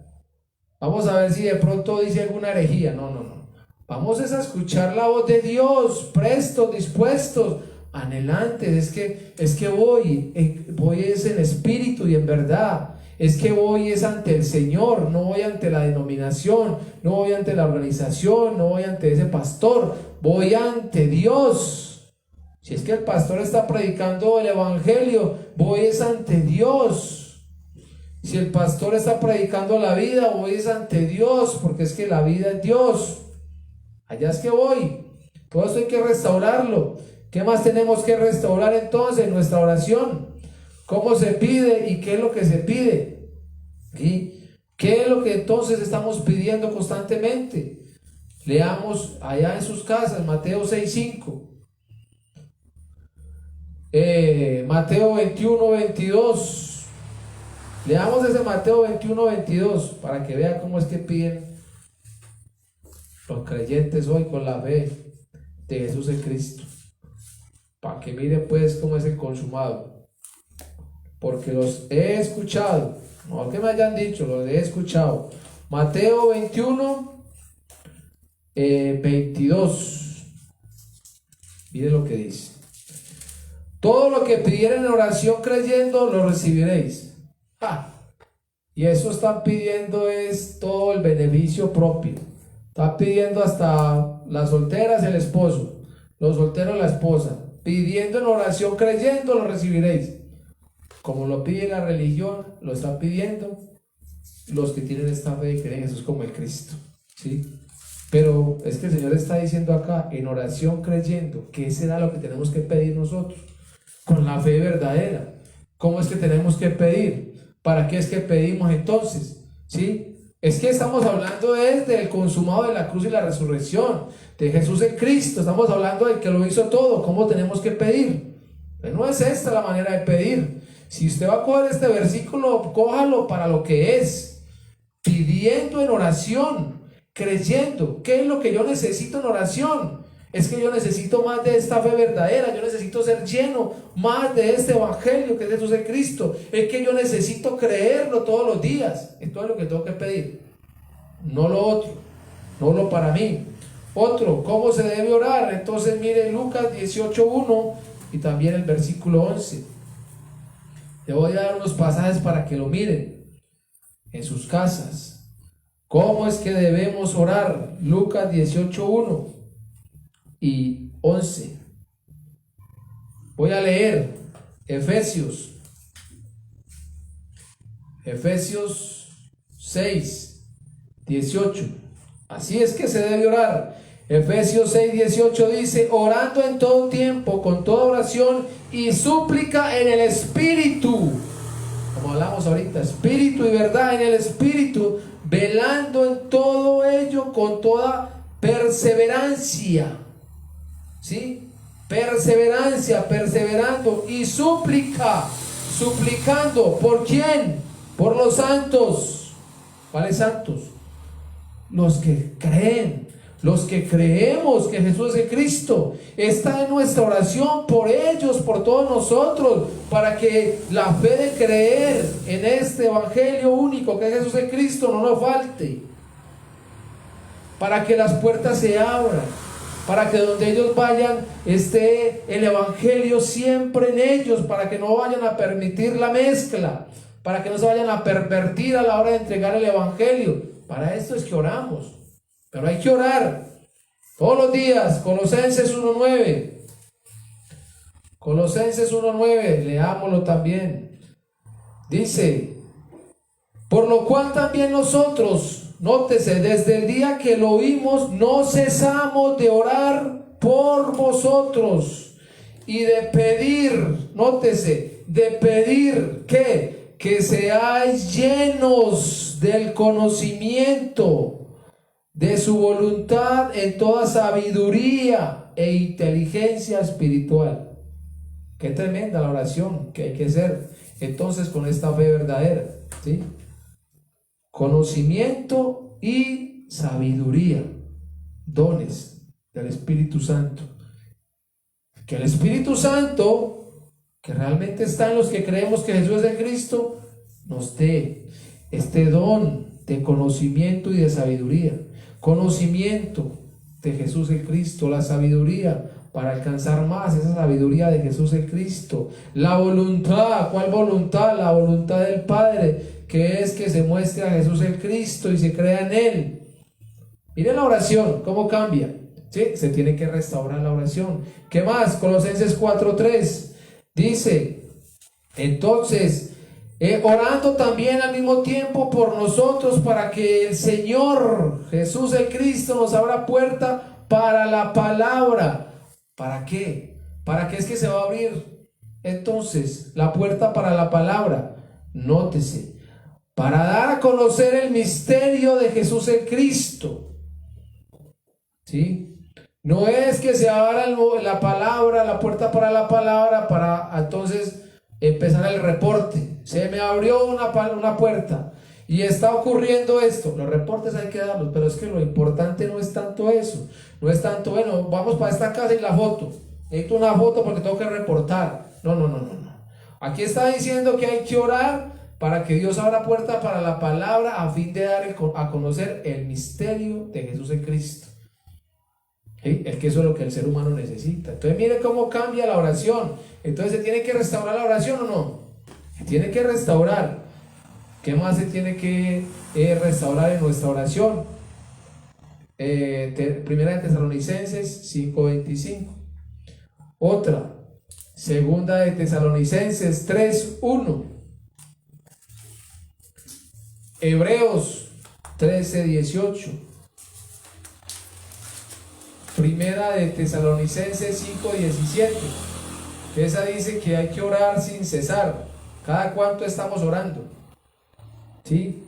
Vamos a ver si de pronto dice alguna herejía. No. Vamos a escuchar la voz de Dios, prestos, dispuestos, anhelantes. Es que voy es en espíritu y en verdad. Es que voy es ante el Señor, no voy ante la denominación, no voy ante la organización, no voy ante ese pastor, voy ante Dios. Si es que el pastor está predicando el evangelio, voy es ante Dios. Si el pastor está predicando la vida, voy es ante Dios, porque es que la vida es Dios. Allá es que voy. Todo esto hay que restaurarlo. ¿Qué más tenemos que restaurar entonces? Nuestra oración. ¿Cómo se pide y qué es lo que se pide? ¿Sí? ¿Qué es lo que entonces estamos pidiendo constantemente? Leamos allá en sus casas Mateo 6:5. Mateo 21:22. Leamos ese Mateo 21:22 para que vean cómo es que piden los creyentes hoy con la fe de Jesús en Cristo. Para que miren pues cómo es el consumado. Porque los he escuchado, no que me hayan dicho, los he escuchado. Mateo 21:22. Miren lo que dice. Todo lo que pidieren en oración creyendo, lo recibiréis. Y eso están pidiendo es todo el beneficio propio. Está pidiendo hasta las solteras el esposo, los solteros la esposa. Pidiendo en oración creyendo, lo recibiréis. Como lo pide la religión, lo están pidiendo los que tienen esta fe y creen en Jesús como el Cristo, ¿sí? Pero es que el Señor está diciendo acá, en oración creyendo, que será lo que tenemos que pedir nosotros, con la fe verdadera. ¿Cómo es que tenemos que pedir? ¿Para qué es que pedimos entonces? ¿Sí? Es que estamos hablando del consumado de la cruz y la resurrección, de Jesús el Cristo. Estamos hablando del que lo hizo todo. ¿Cómo tenemos que pedir? No es esta la manera de pedir. Si usted va a coger este versículo, cójalo para lo que es. Pidiendo en oración, creyendo. ¿Qué es lo que yo necesito en oración? Es que yo necesito más de esta fe verdadera. Yo necesito ser lleno más de este evangelio que es Jesús el Cristo. Es que yo necesito creerlo todos los días. Esto es lo que tengo que pedir, no lo otro, no lo para mí. Otro, ¿cómo se debe orar? Entonces mire Lucas 18:1 y también el versículo 11. Le voy a dar unos pasajes para que lo miren en sus casas. ¿Cómo es que debemos orar? Lucas 18:1 y 11. Voy a leer Efesios 6:18. Así es que se debe orar: Efesios 6:18 dice: orando en todo tiempo, con toda oración y súplica en el Espíritu. Como hablamos ahorita, espíritu y verdad en el Espíritu, velando en todo ello con toda perseverancia. ¿Sí? Perseverancia, perseverando y súplica, suplicando. ¿Por quién? Por los santos. ¿Cuáles santos? Los que creen, los que creemos que Jesús es el Cristo. Está en nuestra oración por ellos, por todos nosotros, para que la fe de creer en este evangelio único que es Jesús el Cristo no nos falte, para que las puertas se abran, para que donde ellos vayan esté el evangelio siempre en ellos, para que no vayan a permitir la mezcla, para que no se vayan a pervertir a la hora de entregar el evangelio. Para esto es que oramos, pero hay que orar todos los días. Colosenses 1:9, Colosenses 1:9, leámoslo también. Dice: por lo cual también nosotros, nótese, desde el día que lo oímos, no cesamos de orar por vosotros y de pedir, nótese, de pedir que seáis llenos del conocimiento de su voluntad en toda sabiduría e inteligencia espiritual. Qué tremenda la oración que hay que hacer entonces con esta fe verdadera, ¿sí? Conocimiento y sabiduría, dones del Espíritu Santo. Que el Espíritu Santo, que realmente está en los que creemos que Jesús es el Cristo, nos dé este don de conocimiento y de sabiduría. Conocimiento de Jesús el Cristo, la sabiduría para alcanzar más, esa sabiduría de Jesús el Cristo. La voluntad, ¿cuál voluntad? La voluntad del Padre, que es que se muestre a Jesús el Cristo y se crea en Él. Miren la oración, cómo cambia, ¿sí? Se tiene que restaurar la oración. ¿Qué más? Colosenses 4:3 dice: entonces, orando también al mismo tiempo por nosotros, para que el Señor Jesús el Cristo nos abra puerta para la palabra. ¿Para qué? ¿Para qué es que se va a abrir entonces la puerta para la palabra? Nótese: para dar a conocer el misterio de Jesús el Cristo. ¿Sí? No es que se abra la palabra, la puerta para la palabra, para entonces empezar el reporte. Se me abrió una puerta y está ocurriendo esto. Los reportes hay que darlos, pero es que lo importante no es tanto eso. No es tanto, bueno, vamos para esta casa y la foto. Necesito una foto porque tengo que reportar. No. Aquí está diciendo que hay que orar para que Dios abra puerta para la palabra, a fin de dar a conocer el misterio de Jesús en Cristo. ¿Sí? Es que eso es lo que el ser humano necesita. Entonces mire cómo cambia la oración. Entonces, ¿se tiene que restaurar la oración o no? Se tiene que restaurar. ¿Qué más se tiene que restaurar en nuestra oración? Primera de Tesalonicenses 5:25. Otra, segunda de Tesalonicenses 3:1. Hebreos 13:18. Primera de Tesalonicenses 5:17. Esa dice que hay que orar sin cesar. ¿Cada cuánto estamos orando? ¿Sí?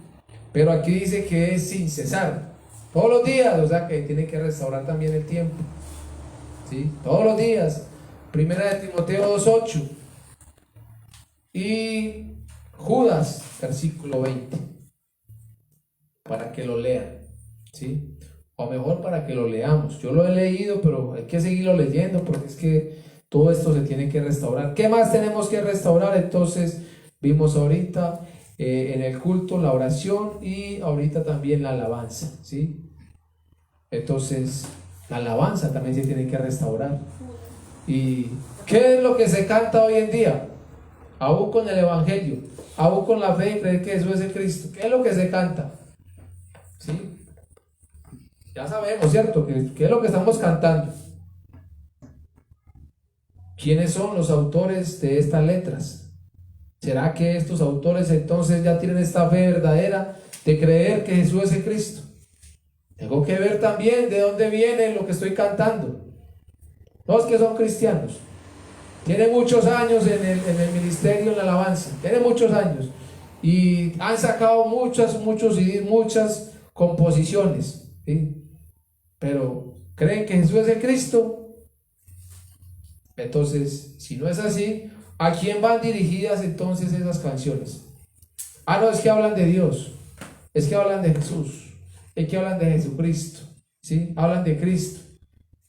Pero aquí dice que es sin cesar. Todos los días, o sea que tiene que restaurar también el tiempo. ¿Sí? Todos los días. Primera de Timoteo 2:8. Y Judas, versículo 20. Para que lo lean. ¿Sí? O mejor para que lo leamos. Yo lo he leído, pero hay que seguirlo leyendo porque es que todo esto se tiene que restaurar. ¿Qué más tenemos que restaurar? Entonces, vimos ahorita en el culto la oración y ahorita también la alabanza, ¿sí? Entonces, la alabanza también se tiene que restaurar. ¿Y qué es lo que se canta hoy en día? Aún con el evangelio, aún con la fe y creer que Jesús es el Cristo. ¿Qué es lo que se canta? ¿Sí? Ya sabemos, ¿cierto? ¿Qué es lo que estamos cantando? ¿Quiénes son los autores de estas letras? ¿Será que estos autores entonces ya tienen esta fe verdadera de creer que Jesús es el Cristo? Tengo que ver también de dónde viene lo que estoy cantando. Los que son cristianos, tienen muchos años en el ministerio, en la alabanza, tienen muchos años y han sacado muchos CDs, muchas composiciones, ¿sí? Pero creen que Jesús es el Cristo. Entonces, si no es así, ¿a quién van dirigidas entonces esas canciones? No, es que hablan de Dios, es que hablan de Jesús, es que hablan de Jesucristo, ¿sí? Hablan de Cristo.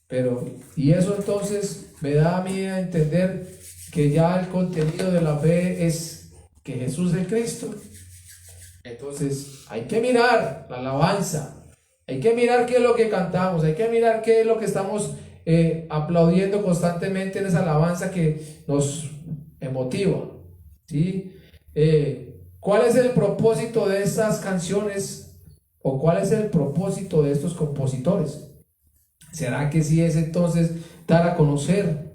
Pero, y eso entonces me da a mí a entender que ya el contenido de la fe es que Jesús es Cristo. Entonces hay que mirar la alabanza, hay que mirar qué es lo que cantamos, hay que mirar qué es lo que estamos aplaudiendo constantemente en esa alabanza que nos emotiva, ¿sí? ¿Cuál es el propósito de estas canciones o cuál es el propósito de estos compositores? ¿Será que sí es entonces dar a conocer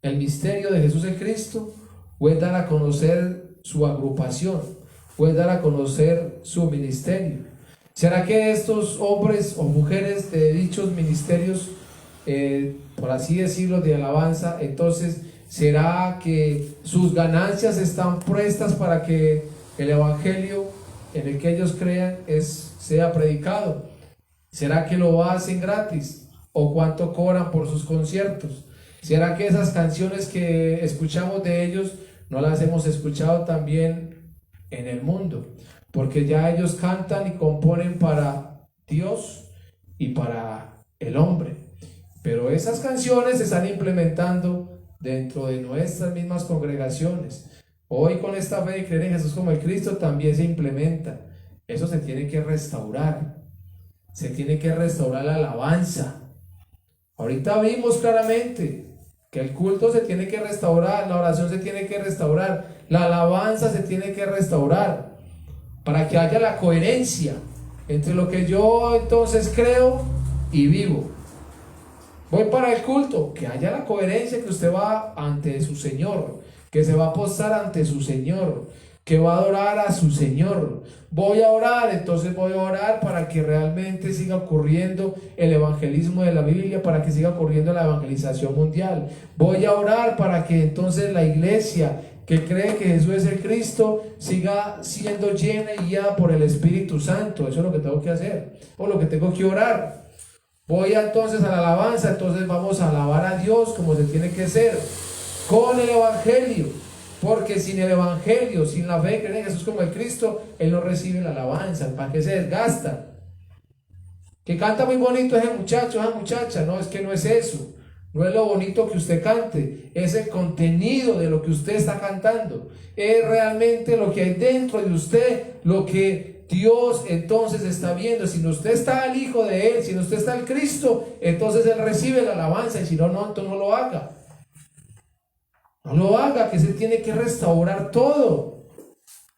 el misterio de Jesús en Cristo? ¿O es dar a conocer su agrupación? ¿O es dar a conocer su ministerio? ¿Será que estos hombres o mujeres de dichos ministerios, por así decirlo, de alabanza, entonces, será que sus ganancias están prestas para que el evangelio en el que ellos crean sea predicado? ¿Será que lo hacen gratis? ¿O cuánto cobran por sus conciertos? ¿Será que esas canciones que escuchamos de ellos no las hemos escuchado también en el mundo? Porque ya ellos cantan y componen para Dios y para el hombre. Pero esas canciones se están implementando dentro de nuestras mismas congregaciones. Hoy con esta fe de creer en Jesús como el Cristo también se implementa. Eso se tiene que restaurar. Se tiene que restaurar la alabanza. Ahorita vimos claramente que el culto se tiene que restaurar, la oración se tiene que restaurar, la alabanza se tiene que restaurar, para que haya la coherencia entre lo que yo entonces creo y vivo. Voy para el culto, que haya la coherencia, que usted va ante su Señor, que se va a postar ante su Señor, que va a adorar a su Señor. Voy a orar, entonces voy a orar para que realmente siga ocurriendo el evangelismo de la Biblia, para que siga ocurriendo la evangelización mundial. Voy a orar para que entonces la iglesia que cree que Jesús es el Cristo siga siendo llena y guiada por el Espíritu Santo. Eso es lo que tengo que hacer, o lo que tengo que orar. Voy entonces a la alabanza, entonces vamos a alabar a Dios como se tiene que ser, con el evangelio. Porque sin el evangelio, sin la fe que cree en Jesús como el Cristo, él no recibe la alabanza. ¿Para qué se desgasta? Que canta muy bonito ese muchacho, esa muchacha. No, es que no es eso. No es lo bonito que usted cante, es el contenido de lo que usted está cantando. Es realmente lo que hay dentro de usted, lo que Dios entonces está viendo. Si usted está al Hijo de Él, si usted está al Cristo, entonces Él recibe la alabanza. Y si no, entonces no lo haga. No lo haga, que se tiene que restaurar todo.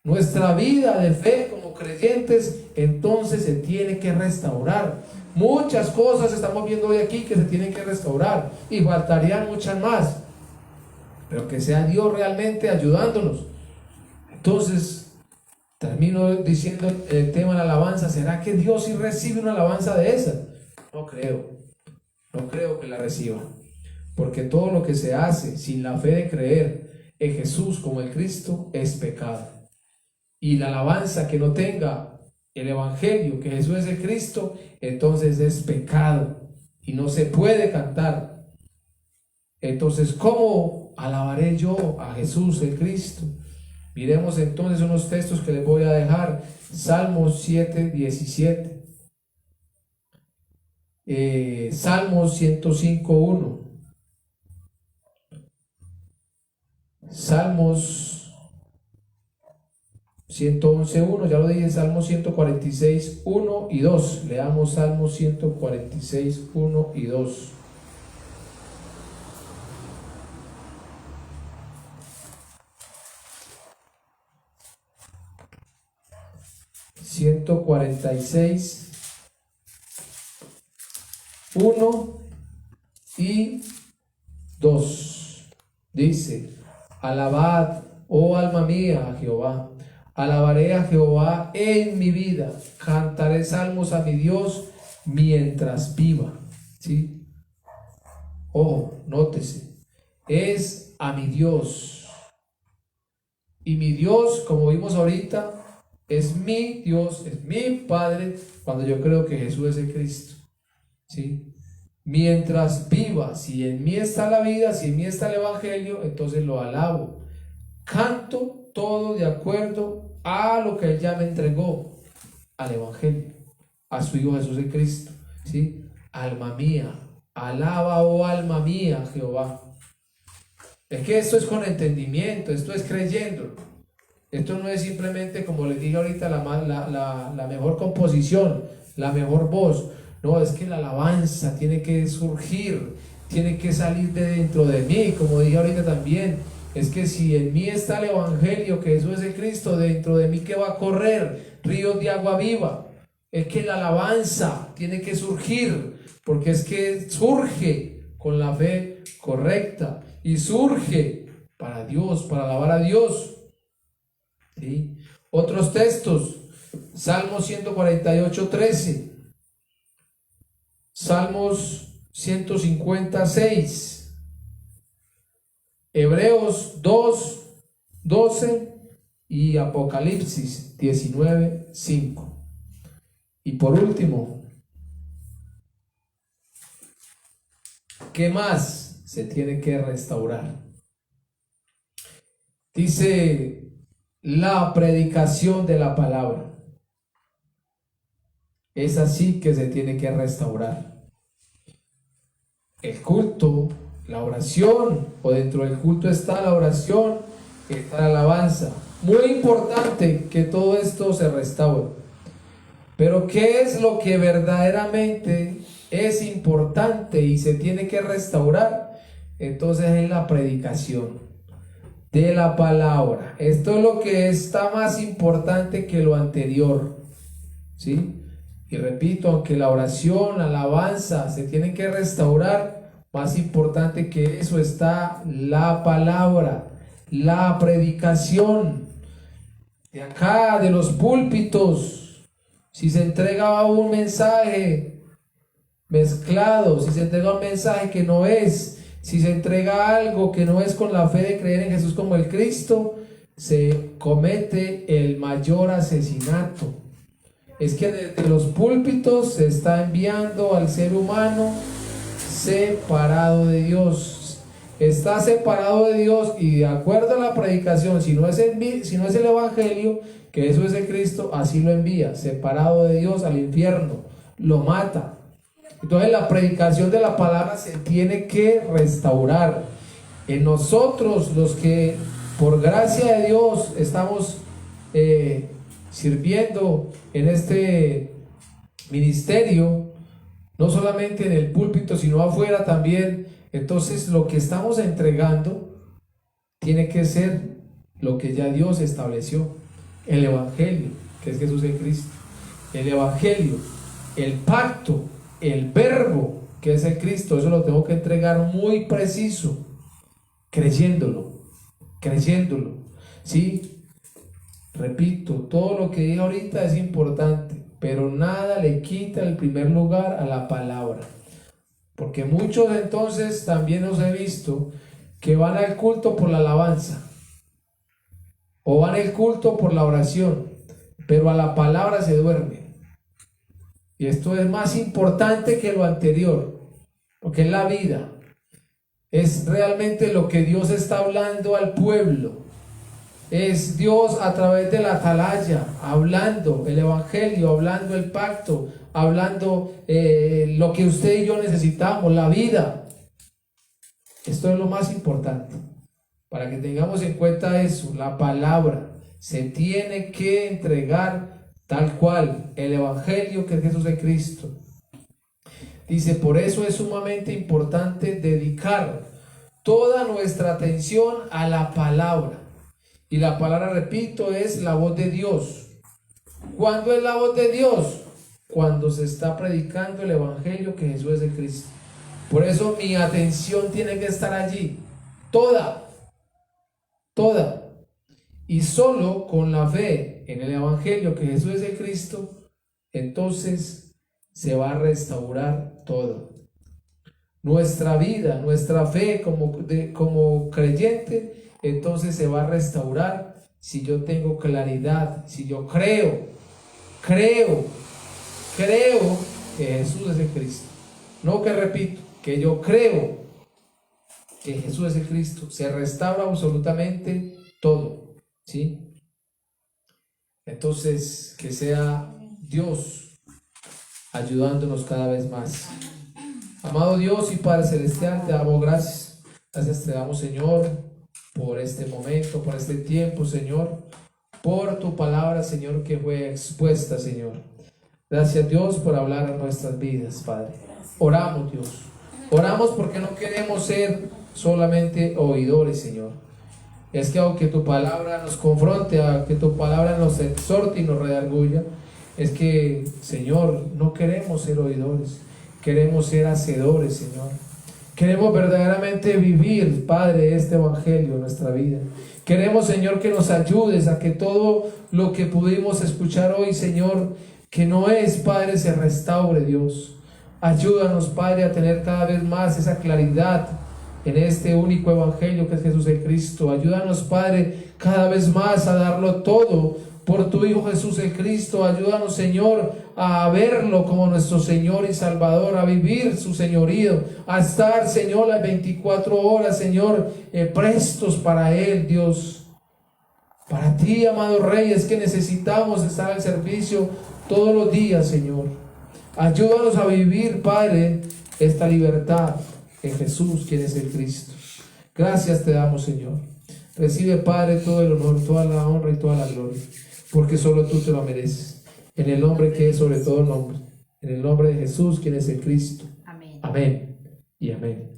Nuestra vida de fe como creyentes entonces se tiene que restaurar. Muchas cosas estamos viendo hoy aquí que se tienen que restaurar y faltarían muchas más, pero que sea Dios realmente ayudándonos. Entonces termino diciendo el tema de la alabanza. ¿Será que Dios sí recibe una alabanza de esa? No creo que la reciba. Porque todo lo que se hace sin la fe de creer en Jesús como el Cristo es pecado. Y la alabanza que no tenga el evangelio, que Jesús es el Cristo, entonces es pecado y no se puede cantar. Entonces, ¿cómo alabaré yo a Jesús el Cristo? Miremos entonces unos textos que les voy a dejar. Salmos 7, 17. Salmos 105, 1. Salmos 111, 1, ya lo dije. Salmos 146, 1 y 2. Leamos Salmos 146, 1 y 2. (146, 1 y 2). Dice: Alabad, oh alma mía, a Jehová. Alabaré a Jehová en mi vida. Cantaré salmos a mi Dios mientras viva, ¿sí? Ojo, nótese, es a mi Dios. Y mi Dios, como vimos ahorita, es mi Dios, es mi Padre, cuando yo creo que Jesús es el Cristo, ¿sí? Mientras viva, si en mí está la vida, si en mí está el Evangelio, entonces lo alabo. Canto todo de acuerdo a lo que Él ya me entregó, al Evangelio, a su Hijo Jesús el Cristo, ¿sí? Alma mía, alaba, oh alma mía, Jehová. Es que esto es con entendimiento, esto es creyendo. Esto no es simplemente, como les dije ahorita, la mejor composición, la mejor voz. No, es que la alabanza tiene que surgir, tiene que salir de dentro de mí, como dije ahorita también. Es que si en mí está el Evangelio, que Jesús es el Cristo, dentro de mí que va a correr ríos de agua viva. Es que la alabanza tiene que surgir, porque es que surge con la fe correcta y surge para Dios, para alabar a Dios. ¿Sí? Otros textos, Salmos 148:13, Salmos 156, Hebreos 2:12 y Apocalipsis 19:5. Y por último, ¿qué más se tiene que restaurar? Dice la predicación de la palabra. Es así que se tiene que restaurar. El culto, la oración, o dentro del culto está la oración, está la alabanza. Muy importante que todo esto se restaure. Pero ¿qué es lo que verdaderamente es importante y se tiene que restaurar? Entonces es la predicación de la palabra. Esto es lo que está más importante que lo anterior, ¿sí? Y repito, aunque la oración, la alabanza se tienen que restaurar, más importante que eso está la palabra, la predicación. De acá, de los púlpitos, si se entrega un mensaje mezclado, si se entrega un mensaje que no es, si se entrega algo que no es con la fe de creer en Jesús como el Cristo, se comete el mayor asesinato. Es que desde los púlpitos se está enviando al ser humano separado de Dios. Está separado de Dios y de acuerdo a la predicación, si no es el Evangelio, que eso es el Cristo, así lo envía, separado de Dios al infierno, lo mata. Entonces la predicación de la palabra se tiene que restaurar. En nosotros, los que por gracia de Dios estamos sirviendo en este ministerio, no solamente en el púlpito, sino afuera también, entonces lo que estamos entregando tiene que ser lo que ya Dios estableció, el Evangelio, que es Jesús el Cristo, el Evangelio, el pacto, el verbo, que es el Cristo. Eso lo tengo que entregar muy preciso, creyéndolo, ¿sí? Repito, todo lo que dije ahorita es importante, pero nada le quita el primer lugar a la palabra. Porque muchos entonces también los he visto que van al culto por la alabanza o van al culto por la oración, pero a la palabra se duermen. Y esto es más importante que lo anterior, porque es la vida, es realmente lo que Dios está hablando al pueblo. Es Dios a través de la atalaya, hablando el Evangelio, hablando el pacto, hablando lo que usted y yo necesitamos, la vida. Esto es lo más importante, para que tengamos en cuenta eso, la palabra. Se tiene que entregar tal cual, el Evangelio que es Jesús de Cristo. Dice, por eso es sumamente importante dedicar toda nuestra atención a la palabra. Y la palabra, repito, es la voz de Dios. ¿Cuándo es la voz de Dios? Cuando se está predicando el Evangelio que Jesús es el Cristo. Por eso mi atención tiene que estar allí. Toda. Y solo con la fe en el Evangelio que Jesús es el Cristo, entonces se va a restaurar todo. Nuestra vida, nuestra fe como creyente, entonces se va a restaurar si yo tengo claridad, si yo creo que Jesús es el Cristo. No que repito, que yo creo que Jesús es el Cristo. Se restaura absolutamente todo, ¿sí? Entonces, que sea Dios ayudándonos cada vez más. Amado Dios y Padre Celestial, te damos gracias. Gracias te damos, Señor, por este momento, por este tiempo, Señor, por tu palabra, Señor, que fue expuesta, Señor. Gracias, Dios, por hablar a nuestras vidas, Padre. Oramos, Dios. Oramos porque no queremos ser solamente oidores, Señor. Es que aunque tu palabra nos confronte, aunque tu palabra nos exhorte y nos redarguya, es que, Señor, no queremos ser oidores. Queremos ser hacedores, Señor. Queremos verdaderamente vivir, Padre, este evangelio en nuestra vida. Queremos, Señor, que nos ayudes a que todo lo que pudimos escuchar hoy, Señor, que no es, Padre, se restaure, Dios. Ayúdanos, Padre, a tener cada vez más esa claridad en este único evangelio que es Jesús el Cristo. Ayúdanos, Padre, cada vez más a darlo todo por tu Hijo Jesús el Cristo. Ayúdanos, Señor, a verlo como nuestro Señor y Salvador, a vivir su señorío, a estar, Señor, las 24 horas, Señor, prestos para Él, Dios. Para ti, amado Rey, es que necesitamos estar al servicio todos los días, Señor. Ayúdanos a vivir, Padre, esta libertad en Jesús, quien es el Cristo. Gracias te damos, Señor. Recibe, Padre, todo el honor, toda la honra y toda la gloria, porque solo tú te lo mereces. En el nombre que es sobre todo nombre, en el nombre de Jesús, quien es el Cristo. Amén. Amén y amén.